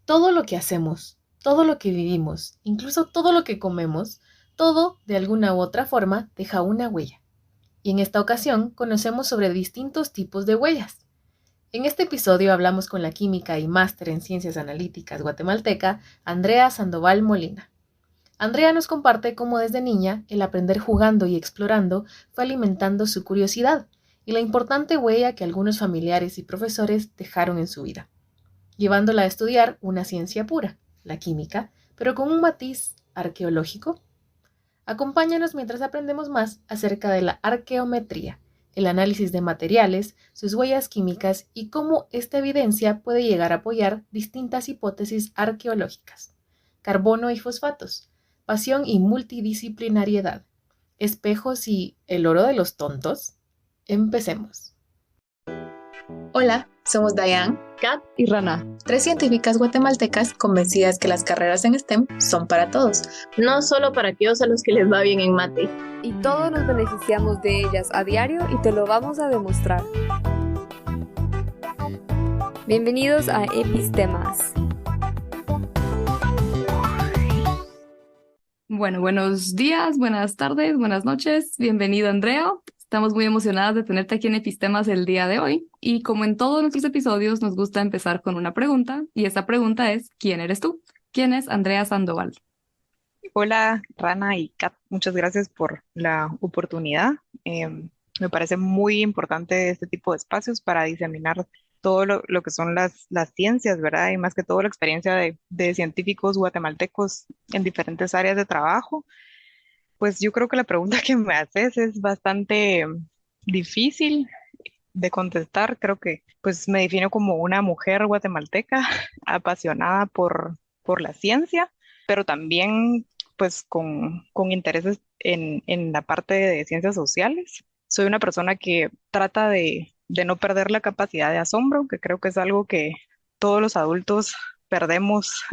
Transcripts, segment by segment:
Todo lo que hacemos, todo lo que vivimos, incluso todo lo que comemos, todo, de alguna u otra forma, deja una huella. Y en esta ocasión conocemos sobre distintos tipos de huellas. En este episodio hablamos con la química y máster en ciencias analíticas guatemalteca, Andrea Sandoval Molina. Andrea nos comparte cómo desde niña el aprender jugando y explorando fue alimentando su curiosidad y la importante huella que algunos familiares y profesores dejaron en su vida, llevándola a estudiar una ciencia pura, la química, pero con un matiz arqueológico. Acompáñanos mientras aprendemos más acerca de la arqueometría, el análisis de materiales, sus huellas químicas y cómo esta evidencia puede llegar a apoyar distintas hipótesis arqueológicas. Carbono y fosfatos, pasión y multidisciplinariedad, espejos y el oro de los tontos. Empecemos. Hola, somos Dayan, Kat y Rana, tres científicas guatemaltecas convencidas que las carreras en STEM son para todos. no solo para aquellos a los que les va bien en mate. Y todos nos beneficiamos de ellas a diario y te lo vamos a demostrar. Bienvenidos a Epistemas. Bueno, buenos días, buenas tardes, buenas noches. Bienvenido, Andrea. Estamos muy emocionadas de tenerte aquí en Epistemas el día de hoy. Y como en todos nuestros episodios, nos gusta empezar con una pregunta. Y esa pregunta es, ¿quién eres tú? ¿Quién es Andrea Sandoval? Hola, Rana y Kat, muchas gracias por la oportunidad. Me parece muy importante este tipo de espacios para diseminar todo lo que son las ciencias, ¿verdad? Y más que todo la experiencia de científicos guatemaltecos en diferentes áreas de trabajo. Pues yo creo que la pregunta que me haces es bastante difícil de contestar. Creo que pues me defino como una mujer guatemalteca apasionada por la ciencia, pero también pues con intereses en la parte de ciencias sociales. Soy una persona que trata de no perder la capacidad de asombro, que creo que es algo que todos los adultos perdemos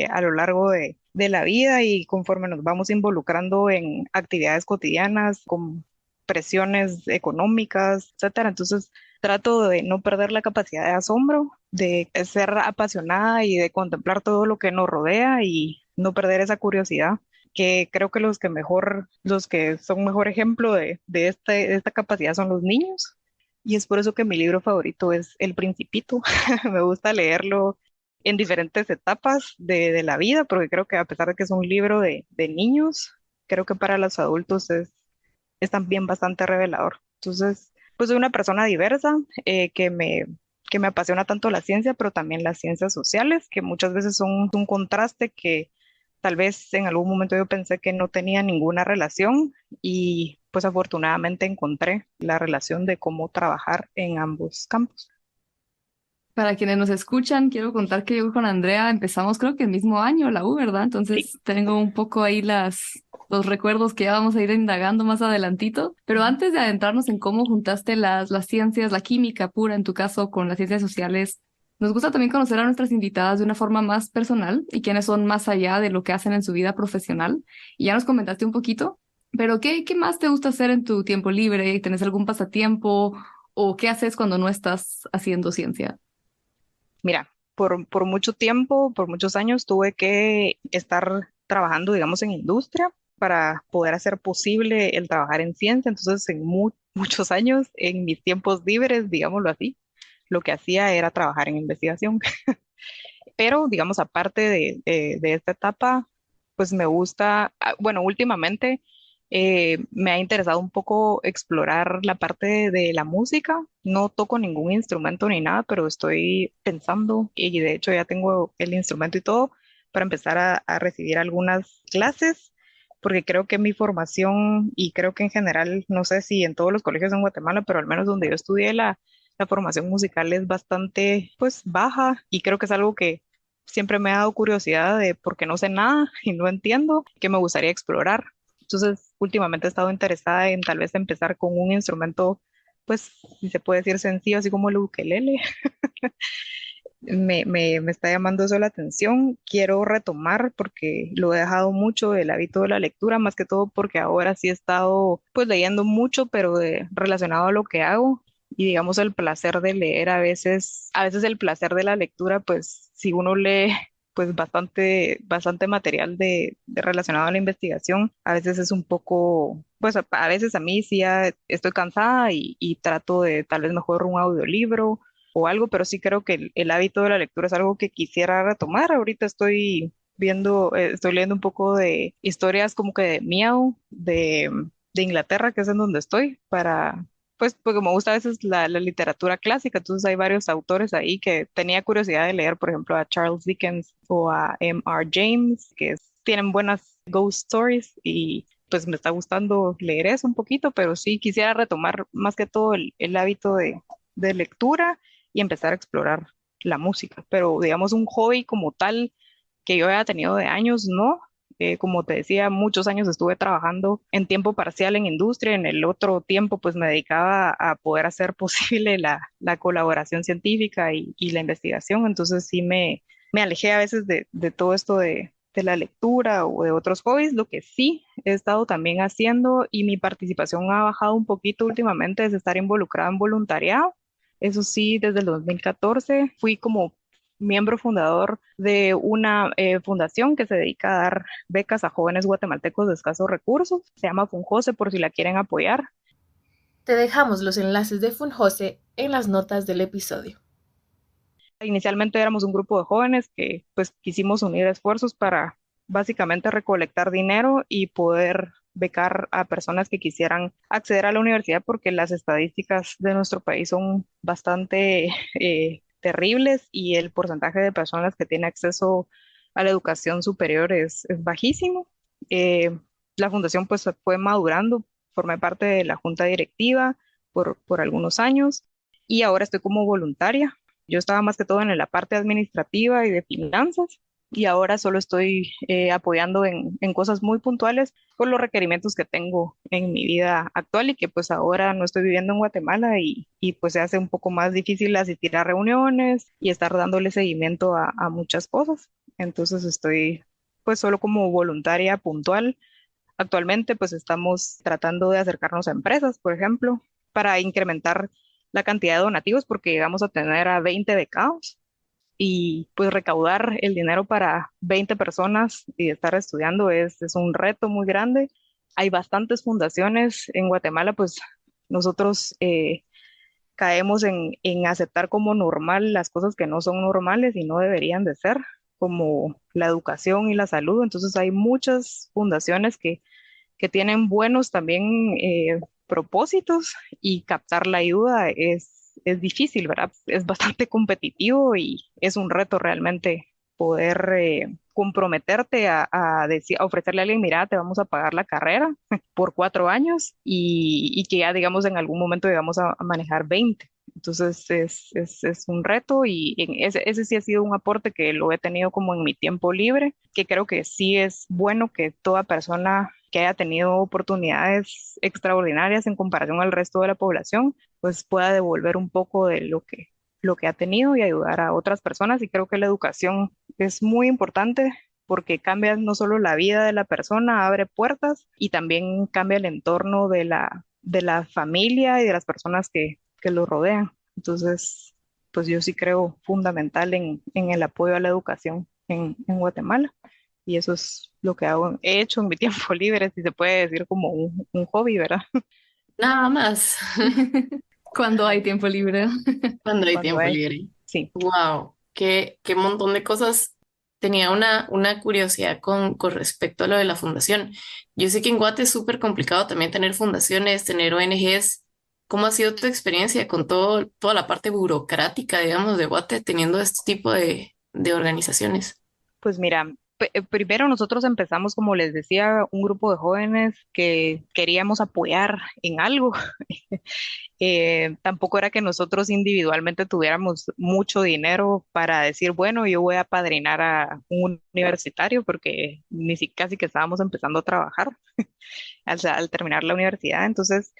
a lo largo de la vida y conforme nos vamos involucrando en actividades cotidianas, con presiones económicas, etcétera. Entonces, trato de no perder la capacidad de asombro, de ser apasionada y de contemplar todo lo que nos rodea y no perder esa curiosidad, que creo que los que son mejor ejemplo de esta capacidad son los niños. Y es por eso que mi libro favorito es El Principito. Me gusta leerlo en diferentes etapas de la vida, porque creo que a pesar de que es un libro de niños, creo que para los adultos es también bastante revelador. Entonces, pues soy una persona diversa que me apasiona tanto la ciencia, pero también las ciencias sociales, que muchas veces son un contraste que tal vez en algún momento yo pensé que no tenía ninguna relación y pues afortunadamente encontré la relación de cómo trabajar en ambos campos. Para quienes nos escuchan, quiero contar que yo con Andrea empezamos creo que el mismo año, la U, ¿verdad? Sí. Entonces tengo un poco ahí los recuerdos que ya vamos a ir indagando más adelantito. Pero antes de adentrarnos en cómo juntaste las ciencias, la química pura en tu caso con las ciencias sociales, nos gusta también conocer a nuestras invitadas de una forma más personal y quiénes son más allá de lo que hacen en su vida profesional. Y ya nos comentaste un poquito, pero ¿qué más te gusta hacer en tu tiempo libre? ¿Tienes algún pasatiempo o qué haces cuando no estás haciendo ciencia? Mira, por mucho tiempo, por muchos años, tuve que estar trabajando, digamos, en industria para poder hacer posible el trabajar en ciencia. Entonces, en muchos años, en mis tiempos libres, digámoslo así, lo que hacía era trabajar en investigación. Pero, digamos, aparte de esta etapa, pues me gusta, bueno, últimamente me ha interesado un poco explorar la parte de la música. No toco ningún instrumento ni nada, pero estoy pensando y de hecho ya tengo el instrumento y todo para empezar a recibir algunas clases, porque creo que mi formación y creo que en general, no sé si en todos los colegios en Guatemala, pero al menos donde yo estudié la formación musical es bastante pues baja y creo que es algo que siempre me ha dado curiosidad de porque no sé nada y no entiendo, que me gustaría explorar. Entonces, últimamente he estado interesada en tal vez empezar con un instrumento, pues, si se puede decir sencillo, así como el ukelele. Me está llamando eso la atención. Quiero retomar porque lo he dejado mucho el hábito de la lectura, más que todo porque ahora sí he estado pues leyendo mucho, pero relacionado a lo que hago. Y digamos el placer de leer a veces el placer de la lectura, pues si uno lee pues bastante material de relacionado a la investigación. A veces es un poco, pues a veces a mí sí ya estoy cansada y trato de tal vez mejor un audiolibro o algo, pero sí creo que el hábito de la lectura es algo que quisiera retomar. Ahorita estoy leyendo un poco de historias como que de Miau, de Inglaterra, que es en donde estoy, pues porque me gusta a veces la literatura clásica, entonces hay varios autores ahí que tenía curiosidad de leer, por ejemplo, a Charles Dickens o a M.R. James, tienen buenas ghost stories y pues me está gustando leer eso un poquito, pero sí quisiera retomar más que todo el hábito de lectura y empezar a explorar la música, pero digamos un hobby como tal que yo haya tenido de años, no. Como te decía, muchos años estuve trabajando en tiempo parcial en industria, en el otro tiempo pues me dedicaba a poder hacer posible la colaboración científica y la investigación, entonces sí me alejé a veces de todo esto de la lectura o de otros hobbies. Lo que sí he estado también haciendo y mi participación ha bajado un poquito últimamente es estar involucrada en voluntariado. Eso sí, desde el 2014 fui como miembro fundador de una fundación que se dedica a dar becas a jóvenes guatemaltecos de escasos recursos. Se llama Funjose por si la quieren apoyar. Te dejamos los enlaces de Funjose en las notas del episodio. Inicialmente éramos un grupo de jóvenes que pues quisimos unir esfuerzos para básicamente recolectar dinero y poder becar a personas que quisieran acceder a la universidad porque las estadísticas de nuestro país son bastante terribles y el porcentaje de personas que tiene acceso a la educación superior es bajísimo. Eh, la fundación pues fue madurando, formé parte de la junta directiva por algunos años y ahora estoy como voluntaria. Yo estaba más que todo en la parte administrativa y de finanzas y ahora solo estoy apoyando en cosas muy puntuales por los requerimientos que tengo en mi vida actual y que pues ahora no estoy viviendo en Guatemala y pues se hace un poco más difícil asistir a reuniones y estar dándole seguimiento a muchas cosas. Entonces estoy pues solo como voluntaria puntual. Actualmente pues estamos tratando de acercarnos a empresas, por ejemplo, para incrementar la cantidad de donativos porque llegamos a tener a 20 becados y pues recaudar el dinero para 20 personas y estar estudiando es un reto muy grande. Hay bastantes fundaciones en Guatemala, pues nosotros caemos en aceptar como normal las cosas que no son normales y no deberían de ser, como la educación y la salud. Entonces hay muchas fundaciones que tienen buenos también propósitos y captar la ayuda es difícil, ¿verdad? Es bastante competitivo y es un reto realmente poder comprometerte a ofrecerle a alguien, mira, te vamos a pagar la carrera por 4 años y que ya, digamos, en algún momento llegamos a manejar 20. Entonces es un reto y ese sí ha sido un aporte que lo he tenido como en mi tiempo libre, que creo que sí es bueno que toda persona que haya tenido oportunidades extraordinarias en comparación al resto de la población, pues pueda devolver un poco de lo que ha tenido y ayudar a otras personas. Y creo que la educación es muy importante porque cambia no solo la vida de la persona, abre puertas y también cambia el entorno de la familia y de las personas que lo rodean. Entonces, pues yo sí creo fundamental en el apoyo a la educación en Guatemala. Y eso es lo que he hecho en mi tiempo libre, si se puede decir como un hobby, ¿verdad? Nada más. Cuando hay tiempo libre. Cuando hay Cuando tiempo hay, libre. sí. Wow, qué montón de cosas. Tenía una curiosidad con respecto a lo de la fundación. Yo sé que en Guate es súper complicado también tener fundaciones, tener ONGs. ¿Cómo ha sido tu experiencia con toda la parte burocrática, digamos, de Guate teniendo este tipo de organizaciones? Pues mira, primero nosotros empezamos, como les decía, un grupo de jóvenes que queríamos apoyar en algo. Tampoco era que nosotros individualmente tuviéramos mucho dinero para decir, bueno, yo voy a padrinar a un universitario porque casi que estábamos empezando a trabajar al terminar la universidad. Entonces,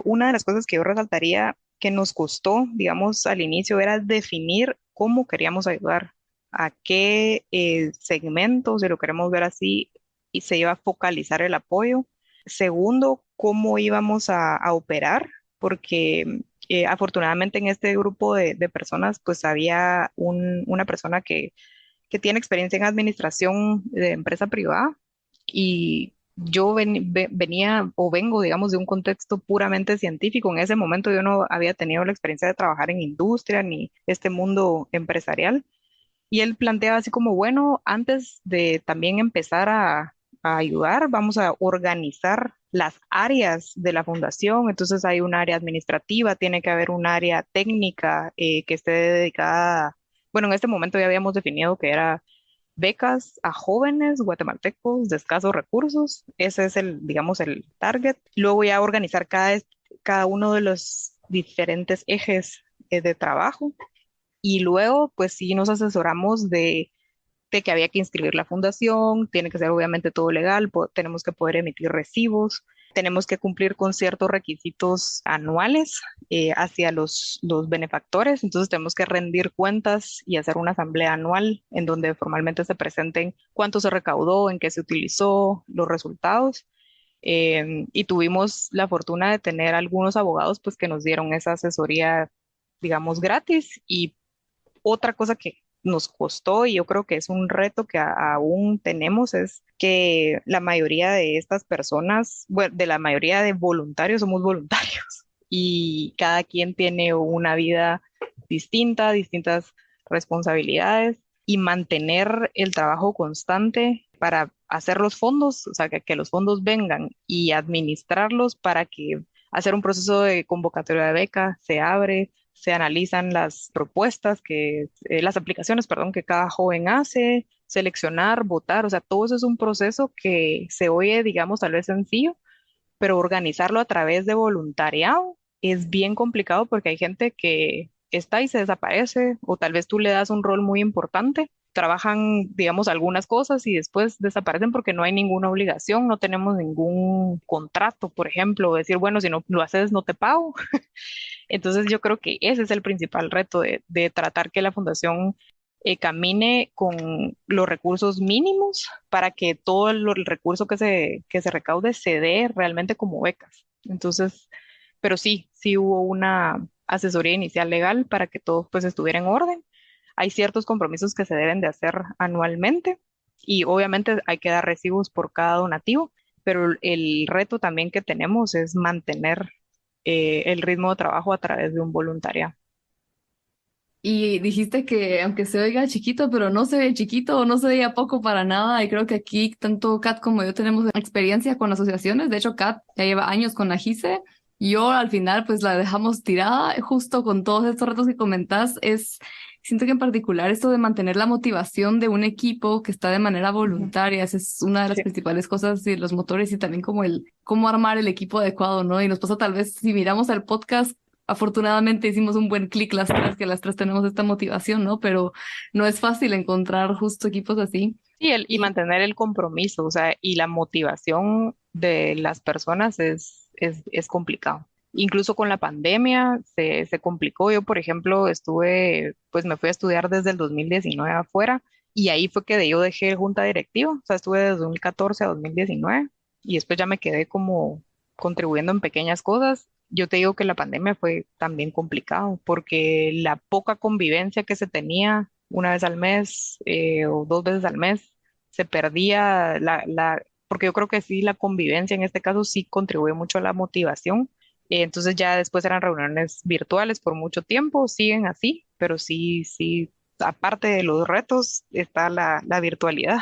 una de las cosas que yo resaltaría que nos costó, digamos, al inicio era definir cómo queríamos ayudar, a qué segmentos, si lo queremos ver así, y se iba a focalizar el apoyo. Segundo, cómo íbamos a operar, porque afortunadamente en este grupo de personas, pues había una persona que que tiene experiencia en administración de empresa privada y yo venía o vengo, digamos, de un contexto puramente científico. En ese momento yo no había tenido la experiencia de trabajar en industria ni este mundo empresarial. Y él plantea así como, bueno, antes de también empezar a ayudar, vamos a organizar las áreas de la fundación. Entonces hay un área administrativa, tiene que haber un área técnica que esté dedicada. Bueno, en este momento ya habíamos definido que era becas a jóvenes guatemaltecos de escasos recursos. Ese es el, digamos, el target. Luego ya organizar cada uno de los diferentes ejes de trabajo. Y luego, pues sí, nos asesoramos de que había que inscribir la fundación, tiene que ser obviamente todo legal, tenemos que poder emitir recibos, tenemos que cumplir con ciertos requisitos anuales hacia los benefactores, entonces tenemos que rendir cuentas y hacer una asamblea anual en donde formalmente se presenten cuánto se recaudó, en qué se utilizó, los resultados. Y tuvimos la fortuna de tener algunos abogados pues que nos dieron esa asesoría, digamos, gratis. Y otra cosa que nos costó, y yo creo que es un reto que aún tenemos, es que la mayoría de estas personas, bueno, de la mayoría de voluntarios somos voluntarios y cada quien tiene una vida distinta, distintas responsabilidades y mantener el trabajo constante para hacer los fondos, o sea, que los fondos vengan y administrarlos para que hacer un proceso de convocatoria de beca se abre, se analizan las propuestas las aplicaciones, perdón, que cada joven hace, seleccionar, votar, o sea, todo eso es un proceso que se oye, digamos, tal vez sencillo, pero organizarlo a través de voluntariado es bien complicado porque hay gente que está y se desaparece, o tal vez tú le das un rol muy importante, trabajan, digamos, algunas cosas y después desaparecen porque no hay ninguna obligación, no tenemos ningún contrato, por ejemplo, decir, bueno, si no lo haces, no te pago. Entonces yo creo que ese es el principal reto de tratar que la fundación camine con los recursos mínimos para que todo el recurso que se recaude se dé realmente como becas. Entonces, pero sí, sí hubo una asesoría inicial legal para que todo pues estuviera en orden. Hay ciertos compromisos que se deben de hacer anualmente y obviamente hay que dar recibos por cada donativo, pero el reto también que tenemos es mantener el ritmo de trabajo a través de un voluntariado. Y dijiste que aunque se oiga chiquito, pero no se ve chiquito o no se veía poco para nada. Y creo que aquí tanto Kat como yo tenemos experiencia con asociaciones. De hecho, Kat ya lleva años con la GICE. Yo al final pues la dejamos tirada justo con todos estos retos que comentás. Siento que en particular esto de mantener la motivación de un equipo que está de manera Ujú. voluntaria, esa es una de las Sí. principales cosas de los motores y también como cómo armar el equipo adecuado, ¿no? Y nos pasa tal vez si miramos al podcast. Afortunadamente hicimos un buen clic las tres, que las tres tenemos esta motivación, ¿no? Pero no es fácil encontrar justo equipos así. Sí, y Y mantener el compromiso, o sea, y la motivación de las personas es complicado. Incluso con la pandemia se complicó. Yo, por ejemplo, pues me fui a estudiar desde el 2019 afuera y ahí fue que yo dejé junta directiva, o sea, estuve desde 2014 a 2019 y después ya me quedé como contribuyendo en pequeñas cosas. Yo te digo que la pandemia fue también complicado porque la poca convivencia que se tenía una vez al mes o dos veces al mes se perdía porque yo creo que sí, la convivencia en este caso sí contribuye mucho a la motivación. Entonces ya después eran reuniones virtuales por mucho tiempo, siguen así, pero sí, sí, aparte de los retos está la virtualidad.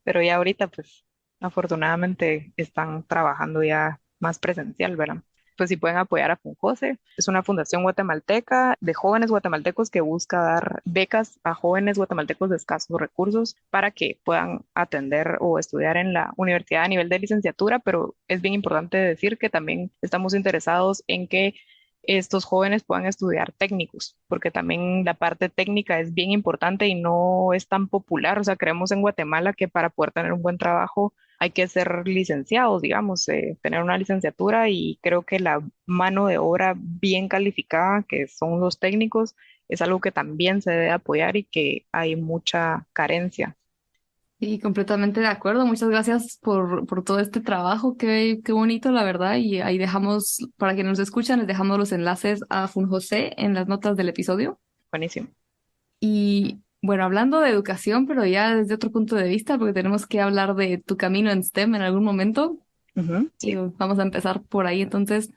Pero ya ahorita, pues, afortunadamente están trabajando ya más presencial, ¿verdad? Pues si pueden apoyar a Funjose, es una fundación guatemalteca de jóvenes guatemaltecos que busca dar becas a jóvenes guatemaltecos de escasos recursos para que puedan atender o estudiar en la universidad a nivel de licenciatura, pero es bien importante decir que también estamos interesados en que estos jóvenes puedan estudiar técnicos, porque también la parte técnica es bien importante y no es tan popular. O sea, creemos en Guatemala que para poder tener un buen trabajo hay que ser licenciados, digamos, tener una licenciatura y creo que la mano de obra bien calificada, que son los técnicos, es algo que también se debe apoyar y que hay mucha carencia. sí, completamente de acuerdo. Muchas gracias por todo este trabajo. Qué bonito, la verdad. Y ahí dejamos, para quienes nos escuchan, les dejamos los enlaces a Funjose en las notas del episodio. Buenísimo. Y Bueno, hablando de educación, pero ya desde otro punto de vista, porque tenemos que hablar de tu camino en STEM en algún momento, Ujú, y sí. vamos a empezar por ahí. Entonces,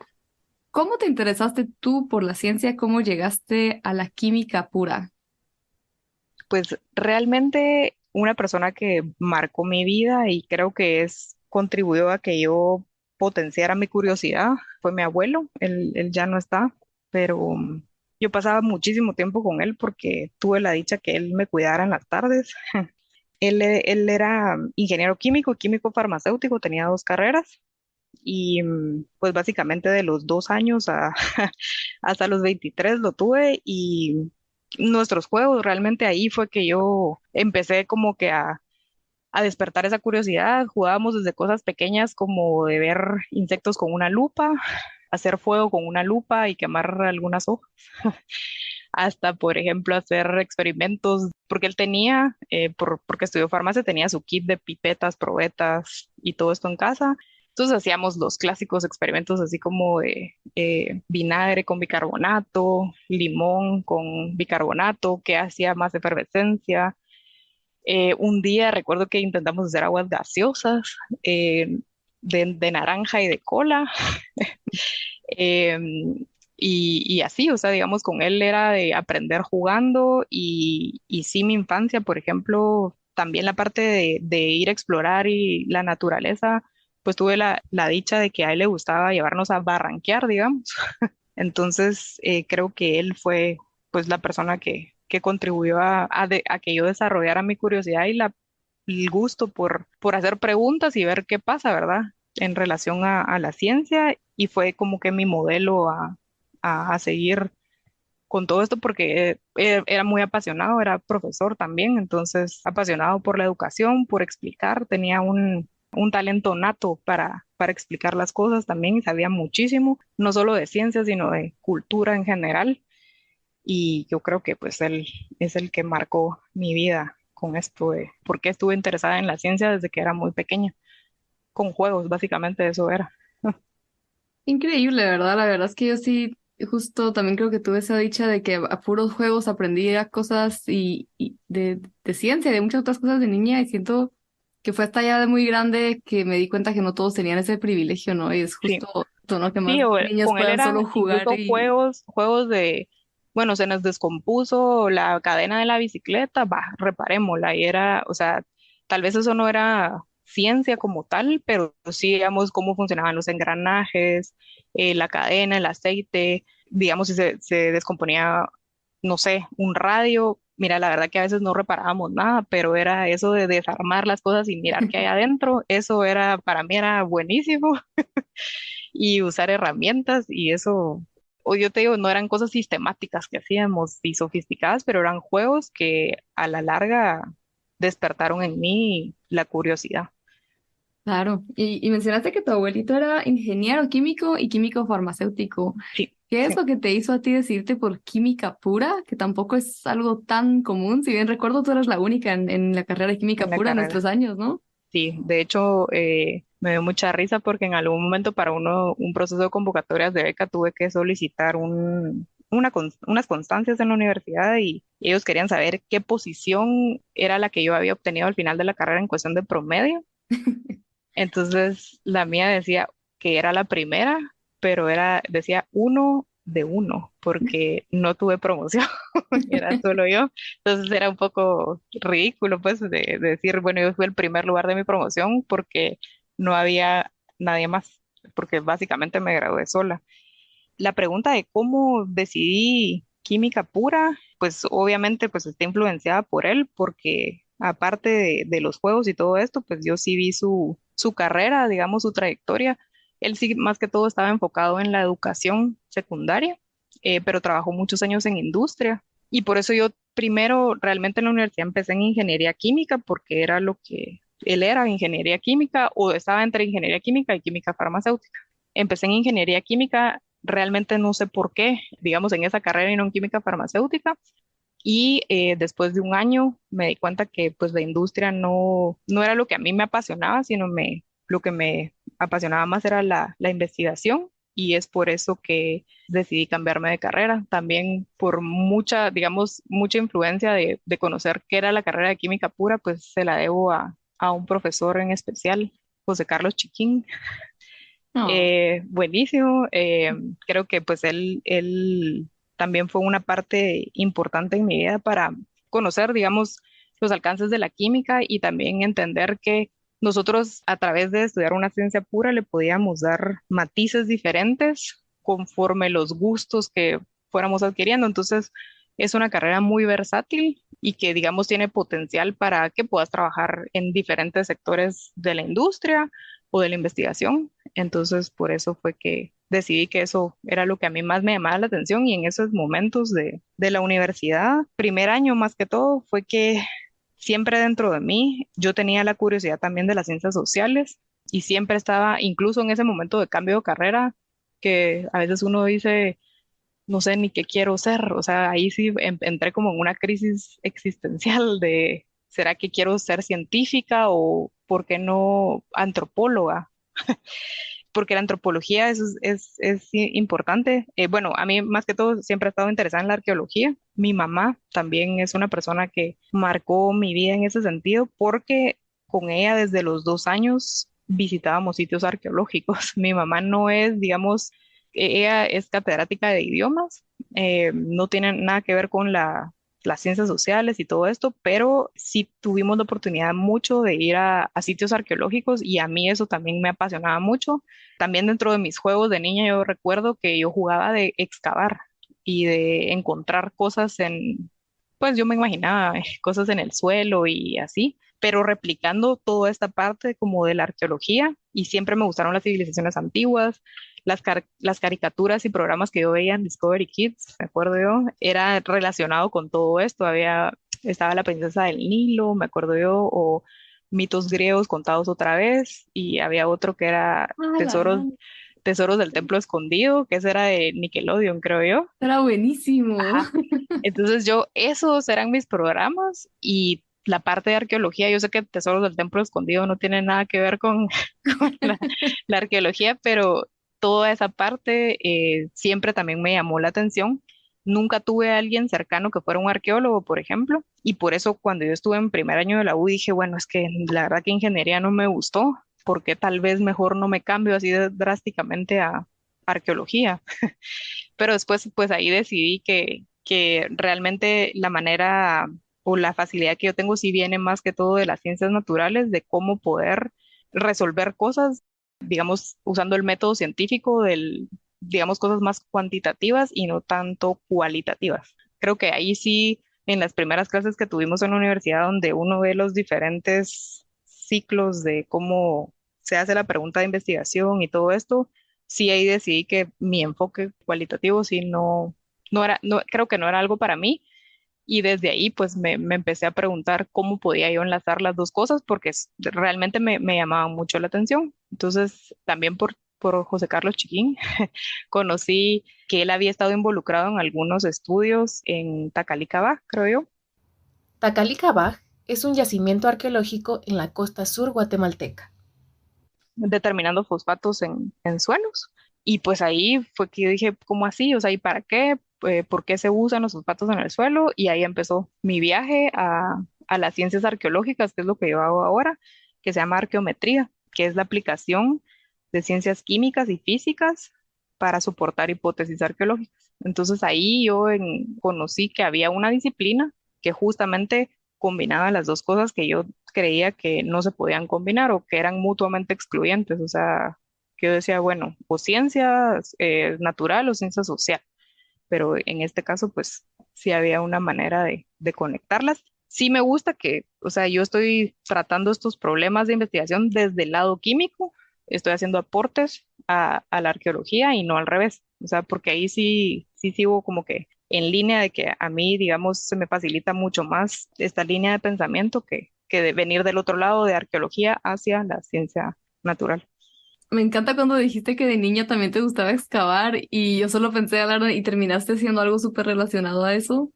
¿cómo te interesaste tú por la ciencia? ¿Cómo llegaste a la química pura? Pues realmente una persona que marcó mi vida y creo que contribuyó a que yo potenciara mi curiosidad fue mi abuelo. Él ya no está, pero yo pasaba muchísimo tiempo con él porque tuve la dicha que él me cuidara en las tardes. Él era ingeniero químico, químico farmacéutico, tenía dos carreras y pues básicamente de los 2 años hasta los 23 lo tuve y nuestros juegos, realmente ahí fue que yo empecé como que a despertar esa curiosidad. Jugábamos desde cosas pequeñas como de ver insectos con una lupa, hacer fuego con una lupa y quemar algunas hojas, hasta por ejemplo hacer experimentos, porque él tenía, porque estudió farmacia, tenía su kit de pipetas, probetas y todo esto en casa. Entonces hacíamos los clásicos experimentos así como de vinagre con bicarbonato, limón con bicarbonato, que hacía más efervescencia. Un día recuerdo que intentamos hacer aguas gaseosas de naranja y de cola. Em, y así, o sea, digamos, con él era de aprender jugando y sí, mi infancia, por ejemplo, también la parte de ir a explorar y la naturaleza, pues tuve la dicha de que a él le gustaba llevarnos a barranquear, digamos. Entonces, creo que él fue, pues, la persona que contribuyó a que yo desarrollara mi curiosidad y el gusto por hacer preguntas y ver qué pasa, ¿verdad? En relación a la ciencia y fue como que mi modelo a seguir con todo esto porque era muy apasionado, era profesor también, entonces apasionado por la educación, por explicar, tenía un talento nato para explicar las cosas también y sabía muchísimo, no solo de ciencia, sino de cultura en general. Y yo creo que pues él es el que marcó mi vida con esto de por qué estuve interesada en la ciencia desde que era muy pequeña. Con juegos, básicamente eso era. Increíble, ¿verdad? La verdad es que yo sí, justo también creo que tuve esa dicha de que a puros juegos aprendí a cosas y de ciencia y de muchas otras cosas de niña y siento que fue hasta ya de muy grande que me di cuenta que no todos tenían ese privilegio, ¿no? Y es Sí, justo, ¿no? Que más sí, niños con él puedan eran solo jugar incluso y... juegos de, bueno, se nos descompuso la cadena de la bicicleta, va, reparémosla. Y era, o sea, tal vez eso no era ciencia como tal, pero sí, digamos, cómo funcionaban los engranajes, la cadena, el aceite, digamos, si se descomponía, no sé, un radio. Mira, la verdad que a veces no reparábamos nada, pero era eso de desarmar las cosas y mirar qué hay adentro, eso era, para mí era buenísimo. Y usar herramientas y eso, o yo te digo, no eran cosas sistemáticas que hacíamos y sofisticadas, pero eran juegos que a la larga despertaron en mí la curiosidad. Claro, y mencionaste que tu abuelito era ingeniero químico y químico farmacéutico. Sí, ¿Qué es sí, lo que te hizo a ti decidirte por química pura? Que tampoco es algo tan común. Si bien recuerdo, tú eras la única en la carrera de en química la pura en carrera. nuestros años, ¿no? Sí, de hecho, me dio mucha risa porque en algún momento para un proceso de convocatorias de beca tuve que solicitar unas constancias en la universidad y ellos querían saber qué posición era la que yo había obtenido al final de la carrera en cuestión de promedio. Entonces, la mía decía que era la primera, pero decía 1 de 1, porque no tuve promoción, era solo yo. Entonces era un poco ridículo, pues, de decir, bueno, yo fui el primer lugar de mi promoción porque no había nadie más, porque básicamente me gradué sola. La pregunta de cómo decidí química pura, pues obviamente pues está influenciada por él, porque aparte de los juegos y todo esto, pues yo sí vi su carrera, digamos, su trayectoria. Él sí más que todo estaba enfocado en la educación secundaria, pero trabajó muchos años en industria. Y por eso yo primero realmente en la universidad empecé en ingeniería química, porque era lo que él era, ingeniería química, o estaba entre ingeniería química y química farmacéutica. Empecé en ingeniería química, realmente no sé por qué, digamos, en esa carrera y no en química farmacéutica. Y después de un año me di cuenta que pues la industria no era lo que a mí me apasionaba, sino lo que me apasionaba más era la investigación. y es por eso que decidí cambiarme de carrera. También por mucha, digamos, mucha influencia de conocer qué era la carrera de química pura, pues se la debo a un profesor en especial, José Carlos Chiquín. No. Buenísimo. Creo que pues él también fue una parte importante en mi vida para conocer, digamos, los alcances de la química y también entender que nosotros a través de estudiar una ciencia pura le podíamos dar matices diferentes conforme los gustos que fuéramos adquiriendo. Entonces, es una carrera muy versátil y que, digamos, tiene potencial para que puedas trabajar en diferentes sectores de la industria o de la investigación. Entonces, por eso fue que decidí que eso era lo que a mí más me llamaba la atención y en esos momentos de la universidad, primer año más que todo, fue que siempre dentro de mí yo tenía la curiosidad también de las ciencias sociales y siempre estaba, incluso en ese momento de cambio de carrera, que a veces uno dice, no sé ni qué quiero ser, o sea, ahí sí entré como en una crisis existencial de, ¿será que quiero ser científica o por qué no antropóloga? Porque la antropología es importante. Bueno, a mí más que todo siempre he estado interesada en la arqueología. Mi mamá también es una persona que marcó mi vida en ese sentido porque con ella desde los 2 años visitábamos sitios arqueológicos. Mi mamá no es, digamos, ella es catedrática de idiomas, no tiene nada que ver con las ciencias sociales y todo esto, pero sí tuvimos la oportunidad mucho de ir a sitios arqueológicos y a mí eso también me apasionaba mucho. También dentro de mis juegos de niña yo recuerdo que yo jugaba de excavar y de encontrar cosas pues yo me imaginaba cosas en el suelo y así, pero replicando toda esta parte como de la arqueología y siempre me gustaron las civilizaciones antiguas, las caricaturas y programas que yo veía en Discovery Kids, me acuerdo yo, era relacionado con todo esto, estaba la princesa del Nilo, me acuerdo yo, o mitos griegos contados otra vez y había otro que era Ah, la tesoros, gran. tesoros del templo escondido, que ese era de Nickelodeon, creo yo. Era buenísimo. Ajá. Entonces esos eran mis programas y la parte de arqueología, yo sé que Tesoros del Templo Escondido no tiene nada que ver con, con la arqueología, pero toda esa parte siempre también me llamó la atención. Nunca tuve a alguien cercano que fuera un arqueólogo, por ejemplo, y por eso cuando yo estuve en primer año de la U dije, bueno, es que la verdad que ingeniería no me gustó, porque tal vez mejor no me cambio así drásticamente a arqueología. Pero después pues ahí decidí que realmente la manera o la facilidad que yo tengo sí viene más que todo de las ciencias naturales, de cómo poder resolver cosas, digamos, usando el método científico digamos, cosas más cuantitativas y no tanto cualitativas. Creo que ahí sí, en las primeras clases que tuvimos en la universidad, donde uno ve los diferentes ciclos de cómo se hace la pregunta de investigación y todo esto, sí ahí decidí que mi enfoque cualitativo sí no era, no, creo que no era algo para mí. Y desde ahí pues me empecé a preguntar cómo podía yo enlazar las dos cosas porque realmente me llamaban mucho la atención. Entonces también por José Carlos Chiquín conocí que él había estado involucrado en algunos estudios en Tacalicabá, creo yo. Tacalicabaj es un yacimiento arqueológico en la costa sur guatemalteca. Determinando fosfatos en suelos. Y pues ahí fue que yo dije, ¿cómo así? O sea, ¿y para qué? ¿Por qué se usan los fosfatos en el suelo? Y ahí empezó mi viaje a las ciencias arqueológicas, que es lo que yo hago ahora, que se llama arqueometría, que es la aplicación de ciencias químicas y físicas para soportar hipótesis arqueológicas. Entonces ahí yo conocí que había una disciplina que justamente combinaba las dos cosas que yo creía que no se podían combinar o que eran mutuamente excluyentes. O sea, que yo decía, bueno, o ciencia natural o ciencia social, pero en este caso, pues sí había una manera de conectarlas. Sí me gusta que, o sea, yo estoy tratando estos problemas de investigación desde el lado químico, estoy haciendo aportes a la arqueología y no al revés. O sea, porque ahí sí sigo como que en línea de que a mí, digamos, se me facilita mucho más esta línea de pensamiento que de venir del otro lado de arqueología hacia la ciencia natural. Me encanta cuando dijiste que de niña también te gustaba excavar y yo solo pensé hablar y terminaste haciendo algo súper relacionado a eso.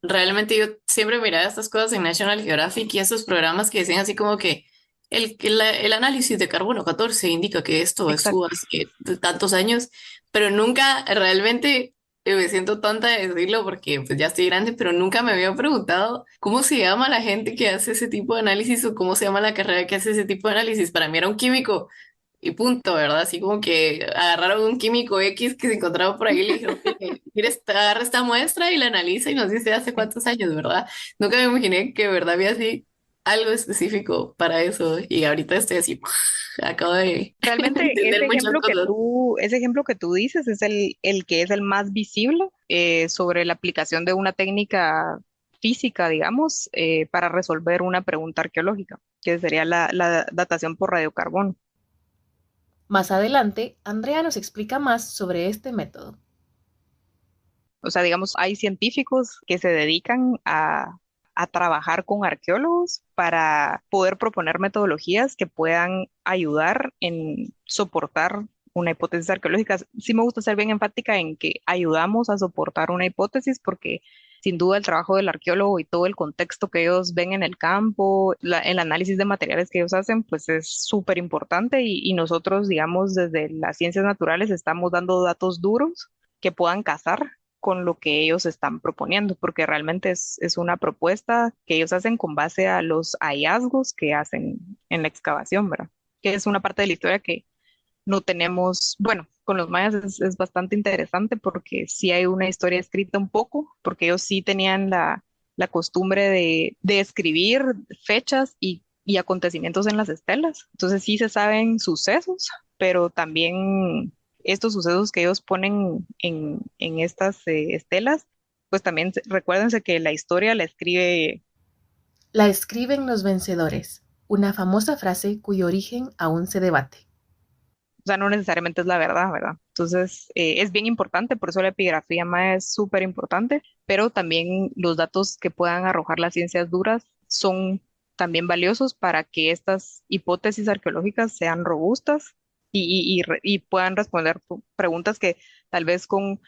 Realmente yo siempre miraba estas cosas en National Geographic y esos programas que decían así como que el análisis de carbono 14 indica que esto estuvo Exacto. hace tantos años, pero nunca realmente me siento tonta de decirlo porque pues ya estoy grande, pero nunca me había preguntado cómo se llama la gente que hace ese tipo de análisis o cómo se llama la carrera que hace ese tipo de análisis. Para mí era un químico y punto, ¿verdad? Así como que agarraron un químico X que se encontraba por ahí y le dijeron, mire, agarra esta muestra y la analiza y nos dice hace cuántos años, ¿verdad? Nunca me imaginé que de verdad había así algo específico para eso y ahorita estoy así, acabo de Realmente entender muchas cosas. ese ejemplo que tú dices es el que es el más visible sobre la aplicación de una técnica física, digamos, para resolver una pregunta arqueológica, que sería la datación por radiocarbono. Más adelante, Andrea nos explica más sobre este método. O sea, digamos, hay científicos que se dedican a trabajar con arqueólogos para poder proponer metodologías que puedan ayudar en soportar una hipótesis arqueológica. Sí me gusta ser bien enfática en que ayudamos a soportar una hipótesis porque sin duda el trabajo del arqueólogo y todo el contexto que ellos ven en el campo, el análisis de materiales que ellos hacen, pues es súper importante y nosotros, digamos, desde las ciencias naturales estamos dando datos duros que puedan casar con lo que ellos están proponiendo, porque realmente es una propuesta que ellos hacen con base a los hallazgos que hacen en la excavación, ¿verdad? Que es una parte de la historia que no tenemos, bueno, con los mayas es bastante interesante porque sí hay una historia escrita un poco, porque ellos sí tenían la costumbre de escribir fechas y acontecimientos en las estelas. Entonces sí se saben sucesos, pero también estos sucesos que ellos ponen en estas estelas, pues también recuérdense que la historia la escribe. La escriben los vencedores, una famosa frase cuyo origen aún se debate. O sea, no necesariamente es la verdad, ¿verdad? Entonces, es bien importante, por eso la epigrafía maya es súper importante, pero también los datos que puedan arrojar las ciencias duras son también valiosos para que estas hipótesis arqueológicas sean robustas y puedan responder preguntas que tal vez con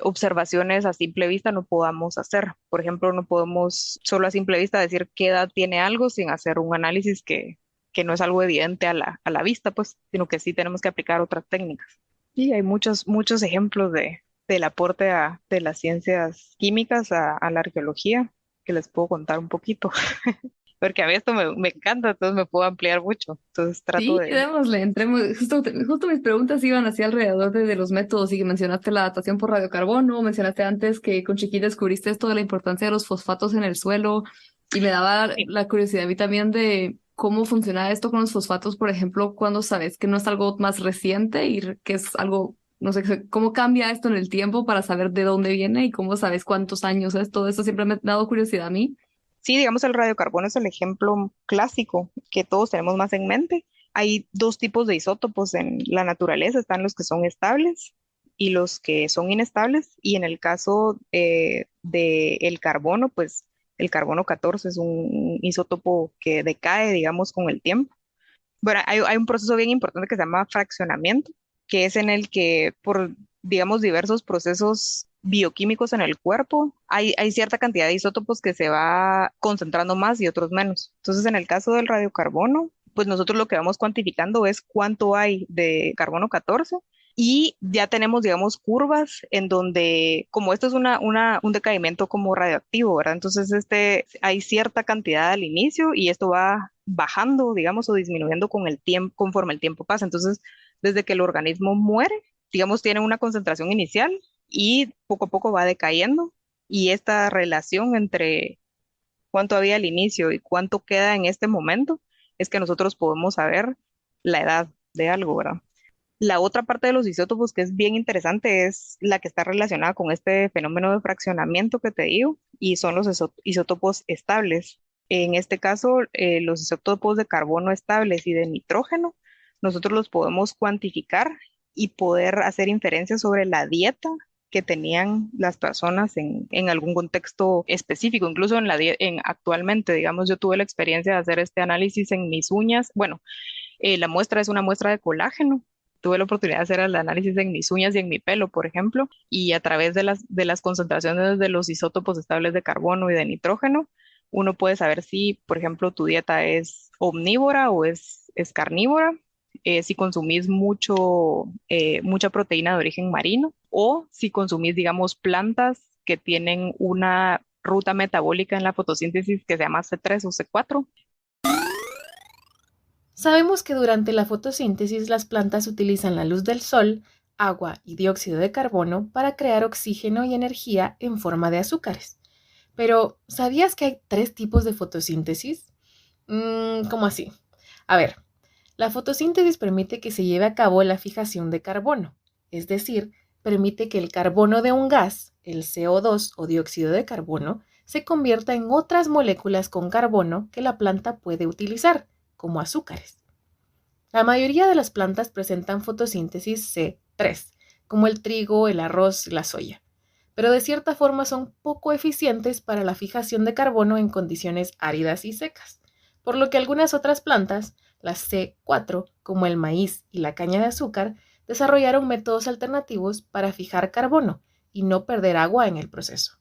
observaciones a simple vista no podamos hacer. Por ejemplo, no podemos solo a simple vista decir qué edad tiene algo sin hacer un análisis que no es algo evidente a la vista, pues, sino que sí tenemos que aplicar otras técnicas. Y hay muchos ejemplos del aporte de las ciencias químicas a la arqueología que les puedo contar un poquito, porque a mí esto me encanta, entonces me puedo ampliar mucho. Entonces trato Sí, de. démosle, entremos. Justo mis preguntas iban hacia alrededor de los métodos y que mencionaste la datación por radiocarbono, mencionaste antes que con Chiquín descubriste esto de la importancia de los fosfatos en el suelo y me daba Sí. la curiosidad a mí también de cómo funciona esto con los fosfatos, por ejemplo, cuando sabes que no es algo más reciente y que es algo, no sé, cómo cambia esto en el tiempo para saber de dónde viene y cómo sabes cuántos años es, todo eso siempre me ha dado curiosidad a mí. Sí, digamos, el radiocarbono es el ejemplo clásico que todos tenemos más en mente. Hay dos tipos de isótopos en la naturaleza, están los que son estables y los que son inestables. Y en el caso del carbono, pues el carbono 14 es un isótopo que decae, digamos, con el tiempo. Bueno, hay un proceso bien importante que se llama fraccionamiento, que es en el que por, digamos, diversos procesos bioquímicos en el cuerpo, hay cierta cantidad de isótopos que se va concentrando más y otros menos. Entonces, en el caso del radiocarbono, pues nosotros lo que vamos cuantificando es cuánto hay de carbono 14 y ya tenemos, digamos, curvas en donde, como esto es un decaimiento como radioactivo, ¿verdad? Entonces, hay cierta cantidad al inicio y esto va bajando, digamos, o disminuyendo con el tiempo, conforme el tiempo pasa. Entonces, desde que el organismo muere, digamos, tiene una concentración inicial y poco a poco va decayendo. Y esta relación entre cuánto había al inicio y cuánto queda en este momento es que nosotros podemos saber la edad de algo, ¿verdad? La otra parte de los isótopos que es bien interesante es la que está relacionada con este fenómeno de fraccionamiento que te digo, y son los isótopos estables. En este caso, los isótopos de carbono estables y de nitrógeno, nosotros los podemos cuantificar y poder hacer inferencias sobre la dieta que tenían las personas en algún contexto específico, incluso actualmente, digamos, yo tuve la experiencia de hacer este análisis en mis uñas. Bueno, la muestra es una muestra de colágeno. Tuve la oportunidad de hacer el análisis en mis uñas y en mi pelo, por ejemplo, y a través de las concentraciones de los isótopos estables de carbono y de nitrógeno, uno puede saber si, por ejemplo, tu dieta es omnívora o es carnívora, si consumís mucha proteína de origen marino o si consumís, digamos, plantas que tienen una ruta metabólica en la fotosíntesis que se llama C3 o C4. Sabemos que durante la fotosíntesis las plantas utilizan la luz del sol, agua y dióxido de carbono para crear oxígeno y energía en forma de azúcares. Pero, ¿sabías que hay 3 tipos de fotosíntesis? ¿Cómo así? A ver, la fotosíntesis permite que se lleve a cabo la fijación de carbono, es decir, permite que el carbono de un gas, el CO2 o dióxido de carbono, se convierta en otras moléculas con carbono que la planta puede utilizar, como azúcares. La mayoría de las plantas presentan fotosíntesis C3, como el trigo, el arroz y la soya, pero de cierta forma son poco eficientes para la fijación de carbono en condiciones áridas y secas, por lo que algunas otras plantas, las C4, como el maíz y la caña de azúcar, desarrollaron métodos alternativos para fijar carbono y no perder agua en el proceso.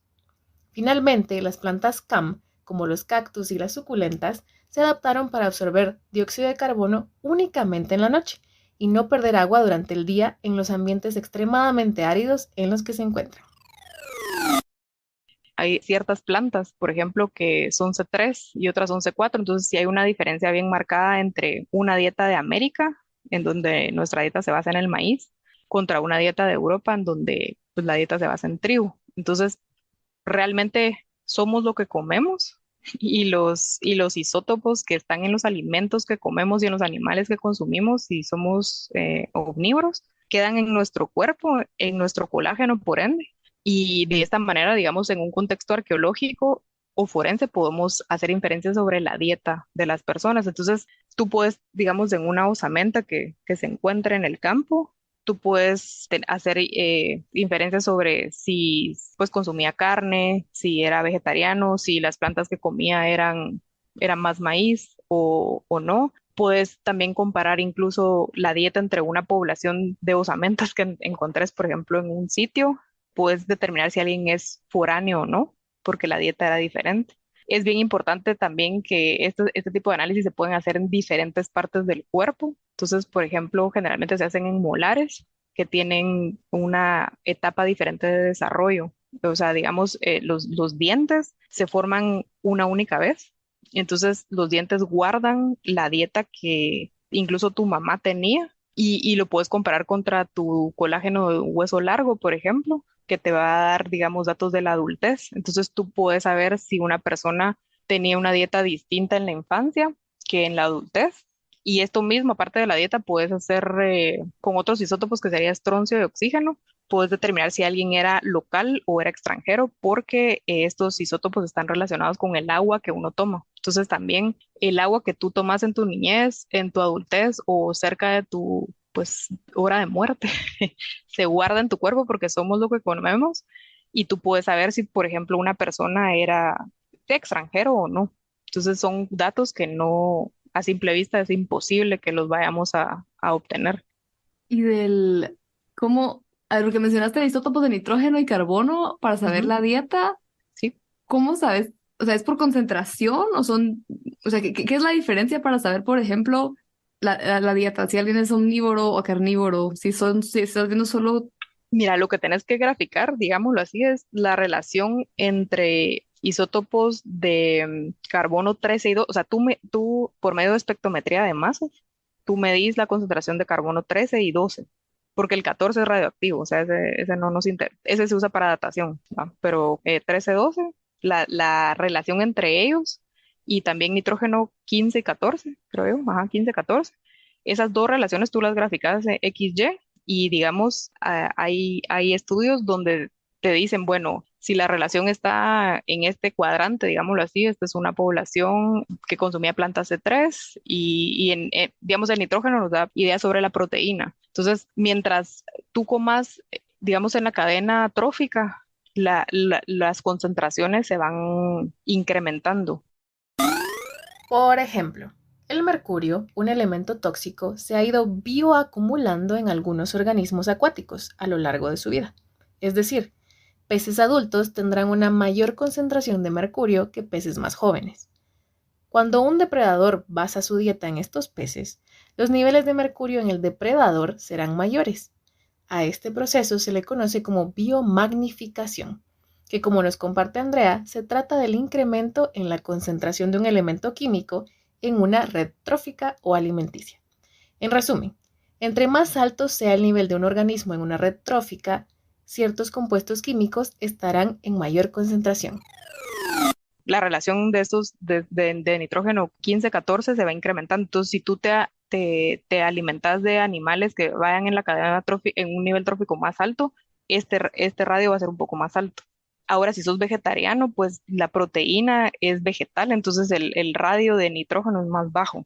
Finalmente, las plantas CAM, como los cactus y las suculentas, se adaptaron para absorber dióxido de carbono únicamente en la noche y no perder agua durante el día en los ambientes extremadamente áridos en los que se encuentran. Hay ciertas plantas, por ejemplo, que son C3 y otras son C4, entonces sí hay una diferencia bien marcada entre una dieta de América, en donde nuestra dieta se basa en el maíz, contra una dieta de Europa, en donde pues, la dieta se basa en trigo. Entonces, realmente somos lo que comemos y los isótopos que están en los alimentos que comemos y en los animales que consumimos, si somos omnívoros, quedan en nuestro cuerpo, en nuestro colágeno, por ende. Y de esta manera, digamos, en un contexto arqueológico o forense, podemos hacer inferencias sobre la dieta de las personas. Entonces, tú puedes, digamos, en una osamenta que se encuentre en el campo, tú puedes hacer inferencias sobre si pues consumía carne, si era vegetariano, si las plantas que comía eran más maíz o no. Puedes también comparar incluso la dieta entre una población de osamentas que encontres, por ejemplo, en un sitio. Puedes determinar si alguien es foráneo o no, porque la dieta era diferente. Es bien importante también que este tipo de análisis se pueden hacer en diferentes partes del cuerpo. Entonces, por ejemplo, generalmente se hacen en molares que tienen una etapa diferente de desarrollo. O sea, digamos, los dientes se forman una única vez. Entonces, los dientes guardan la dieta que incluso tu mamá tenía y lo puedes comparar contra tu colágeno de hueso largo, por ejemplo, que te va a dar, digamos, datos de la adultez. Entonces tú puedes saber si una persona tenía una dieta distinta en la infancia que en la adultez. Y esto mismo, aparte de la dieta, puedes hacer con otros isótopos que sería estroncio y oxígeno. Puedes determinar si alguien era local o era extranjero, porque estos isótopos están relacionados con el agua que uno toma. Entonces también el agua que tú tomas en tu niñez, en tu adultez o cerca de tu pues hora de muerte se guarda en tu cuerpo porque somos lo que comemos y tú puedes saber si, por ejemplo, una persona era extranjero o no. Entonces son datos que no, a simple vista es imposible que los vayamos a obtener. Y cómo, a ver, porque mencionaste el isótopos de nitrógeno y carbono para saber Ujú. la dieta, Sí. ¿cómo sabes? O sea, ¿es por concentración o son, o sea, qué es la diferencia para saber, por ejemplo, la dieta, si alguien es omnívoro o carnívoro, si estás viendo solo... Mira, lo que tenés que graficar, digámoslo así, es la relación entre isótopos de carbono 13 y 2. O sea, tú por medio de espectrometría de masas, tú medís la concentración de carbono 13 y 12, porque el 14 es radioactivo, o sea, ese no nos interesa, ese se usa para datación, ¿va? Pero 13, 12, la relación entre ellos y también nitrógeno 15 y 14, creo yo, ajá, 15, 14, esas dos relaciones tú las graficas de XY y digamos, hay estudios donde te dicen, bueno, si la relación está en este cuadrante, digámoslo así, esta es una población que consumía plantas C3 digamos, el nitrógeno nos da ideas sobre la proteína. Entonces, mientras tú comas, digamos, en la cadena trófica, las concentraciones se van incrementando. Por ejemplo, el mercurio, un elemento tóxico, se ha ido bioacumulando en algunos organismos acuáticos a lo largo de su vida. Es decir, Peces adultos tendrán una mayor concentración de mercurio que peces más jóvenes. Cuando un depredador basa su dieta en estos peces, los niveles de mercurio en el depredador serán mayores. A este proceso se le conoce como biomagnificación, que como nos comparte Andrea, se trata del incremento en la concentración de un elemento químico en una red trófica o alimenticia. En resumen, entre más alto sea el nivel de un organismo en una red trófica, ciertos compuestos químicos estarán en mayor concentración. La relación de estos de nitrógeno 15-14 se va incrementando. Entonces, si tú te alimentas de animales que vayan en la cadena trófica, en un nivel trófico más alto, este radio va a ser un poco más alto. Ahora, si sos vegetariano, pues la proteína es vegetal, entonces el radio de nitrógeno es más bajo.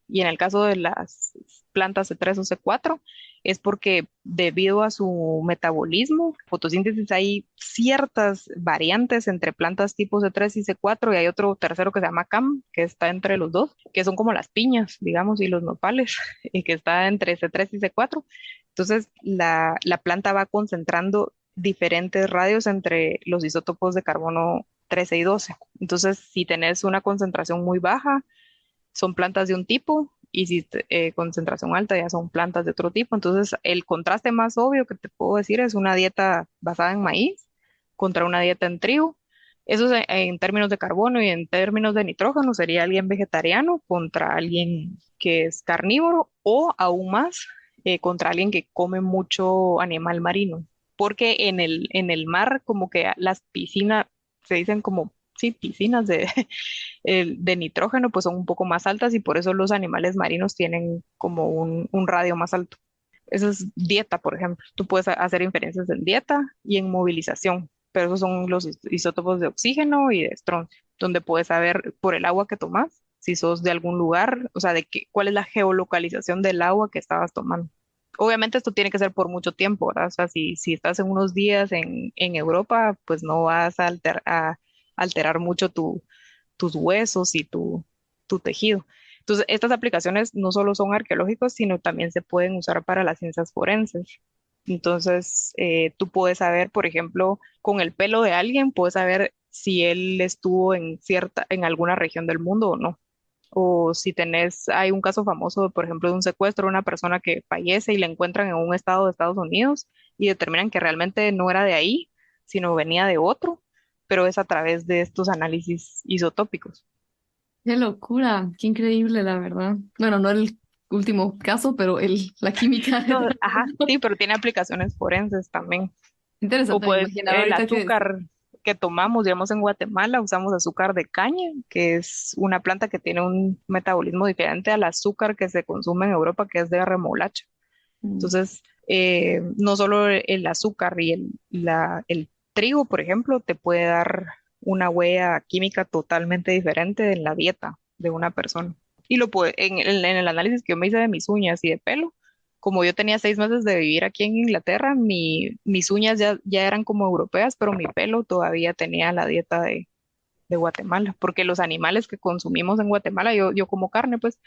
Y en el caso de las plantas C3 o C4, es porque debido a su metabolismo, fotosíntesis, hay ciertas variantes entre plantas tipo C3 y C4, y hay otro tercero que se llama CAM, que está entre los dos, que son como las piñas, digamos, y los nopales, y que está entre C3 y C4. Entonces, la planta va concentrando diferentes radios entre los isótopos de carbono 13 y 12. Entonces, si tenés una concentración muy baja, son plantas de un tipo, y si concentración alta ya son plantas de otro tipo. Entonces, el contraste más obvio que te puedo decir es una dieta basada en maíz contra una dieta en trigo. Eso es en términos de carbono, y en términos de nitrógeno sería alguien vegetariano contra alguien que es carnívoro, o aún más contra alguien que come mucho animal marino. Porque en el mar, como que las piscinas se dicen como, sí, piscinas de nitrógeno, pues son un poco más altas, y por eso los animales marinos tienen como un radio más alto. Eso es dieta, por ejemplo. Tú puedes hacer inferencias en dieta y en movilización, pero esos son los isótopos de oxígeno y de estroncio, donde puedes saber por el agua que tomas, si sos de algún lugar, o sea, cuál es la geolocalización del agua que estabas tomando. Obviamente esto tiene que ser por mucho tiempo, ¿verdad? O sea, si estás en unos días en Europa, pues no vas a alterar mucho tus huesos y tu tejido. Entonces, estas aplicaciones no solo son arqueológicas, sino también se pueden usar para las ciencias forenses. Entonces, tú puedes saber, por ejemplo, con el pelo de alguien, puedes saber si él estuvo en alguna región del mundo o no. O si hay un caso famoso, por ejemplo, de un secuestro de una persona que fallece y la encuentran en un estado de Estados Unidos y determinan que realmente no era de ahí, sino venía de otro, pero es a través de estos análisis isotópicos. Qué locura, qué increíble, la verdad. Bueno, no el último caso, pero la química. No, ajá, sí, pero tiene aplicaciones forenses también. O Interesante, me pues imaginaba el ahorita que... azúcar que tomamos, digamos en Guatemala, usamos azúcar de caña, que es una planta que tiene un metabolismo diferente al azúcar que se consume en Europa, que es de remolacha. Entonces, no solo el azúcar y el trigo, por ejemplo, te puede dar una huella química totalmente diferente en la dieta de una persona. Y en el análisis que yo me hice de mis uñas y de pelo, como yo tenía 6 meses de vivir aquí en Inglaterra, mis uñas ya eran como europeas, pero mi pelo todavía tenía la dieta de Guatemala, porque los animales que consumimos en Guatemala, yo como carne, pues,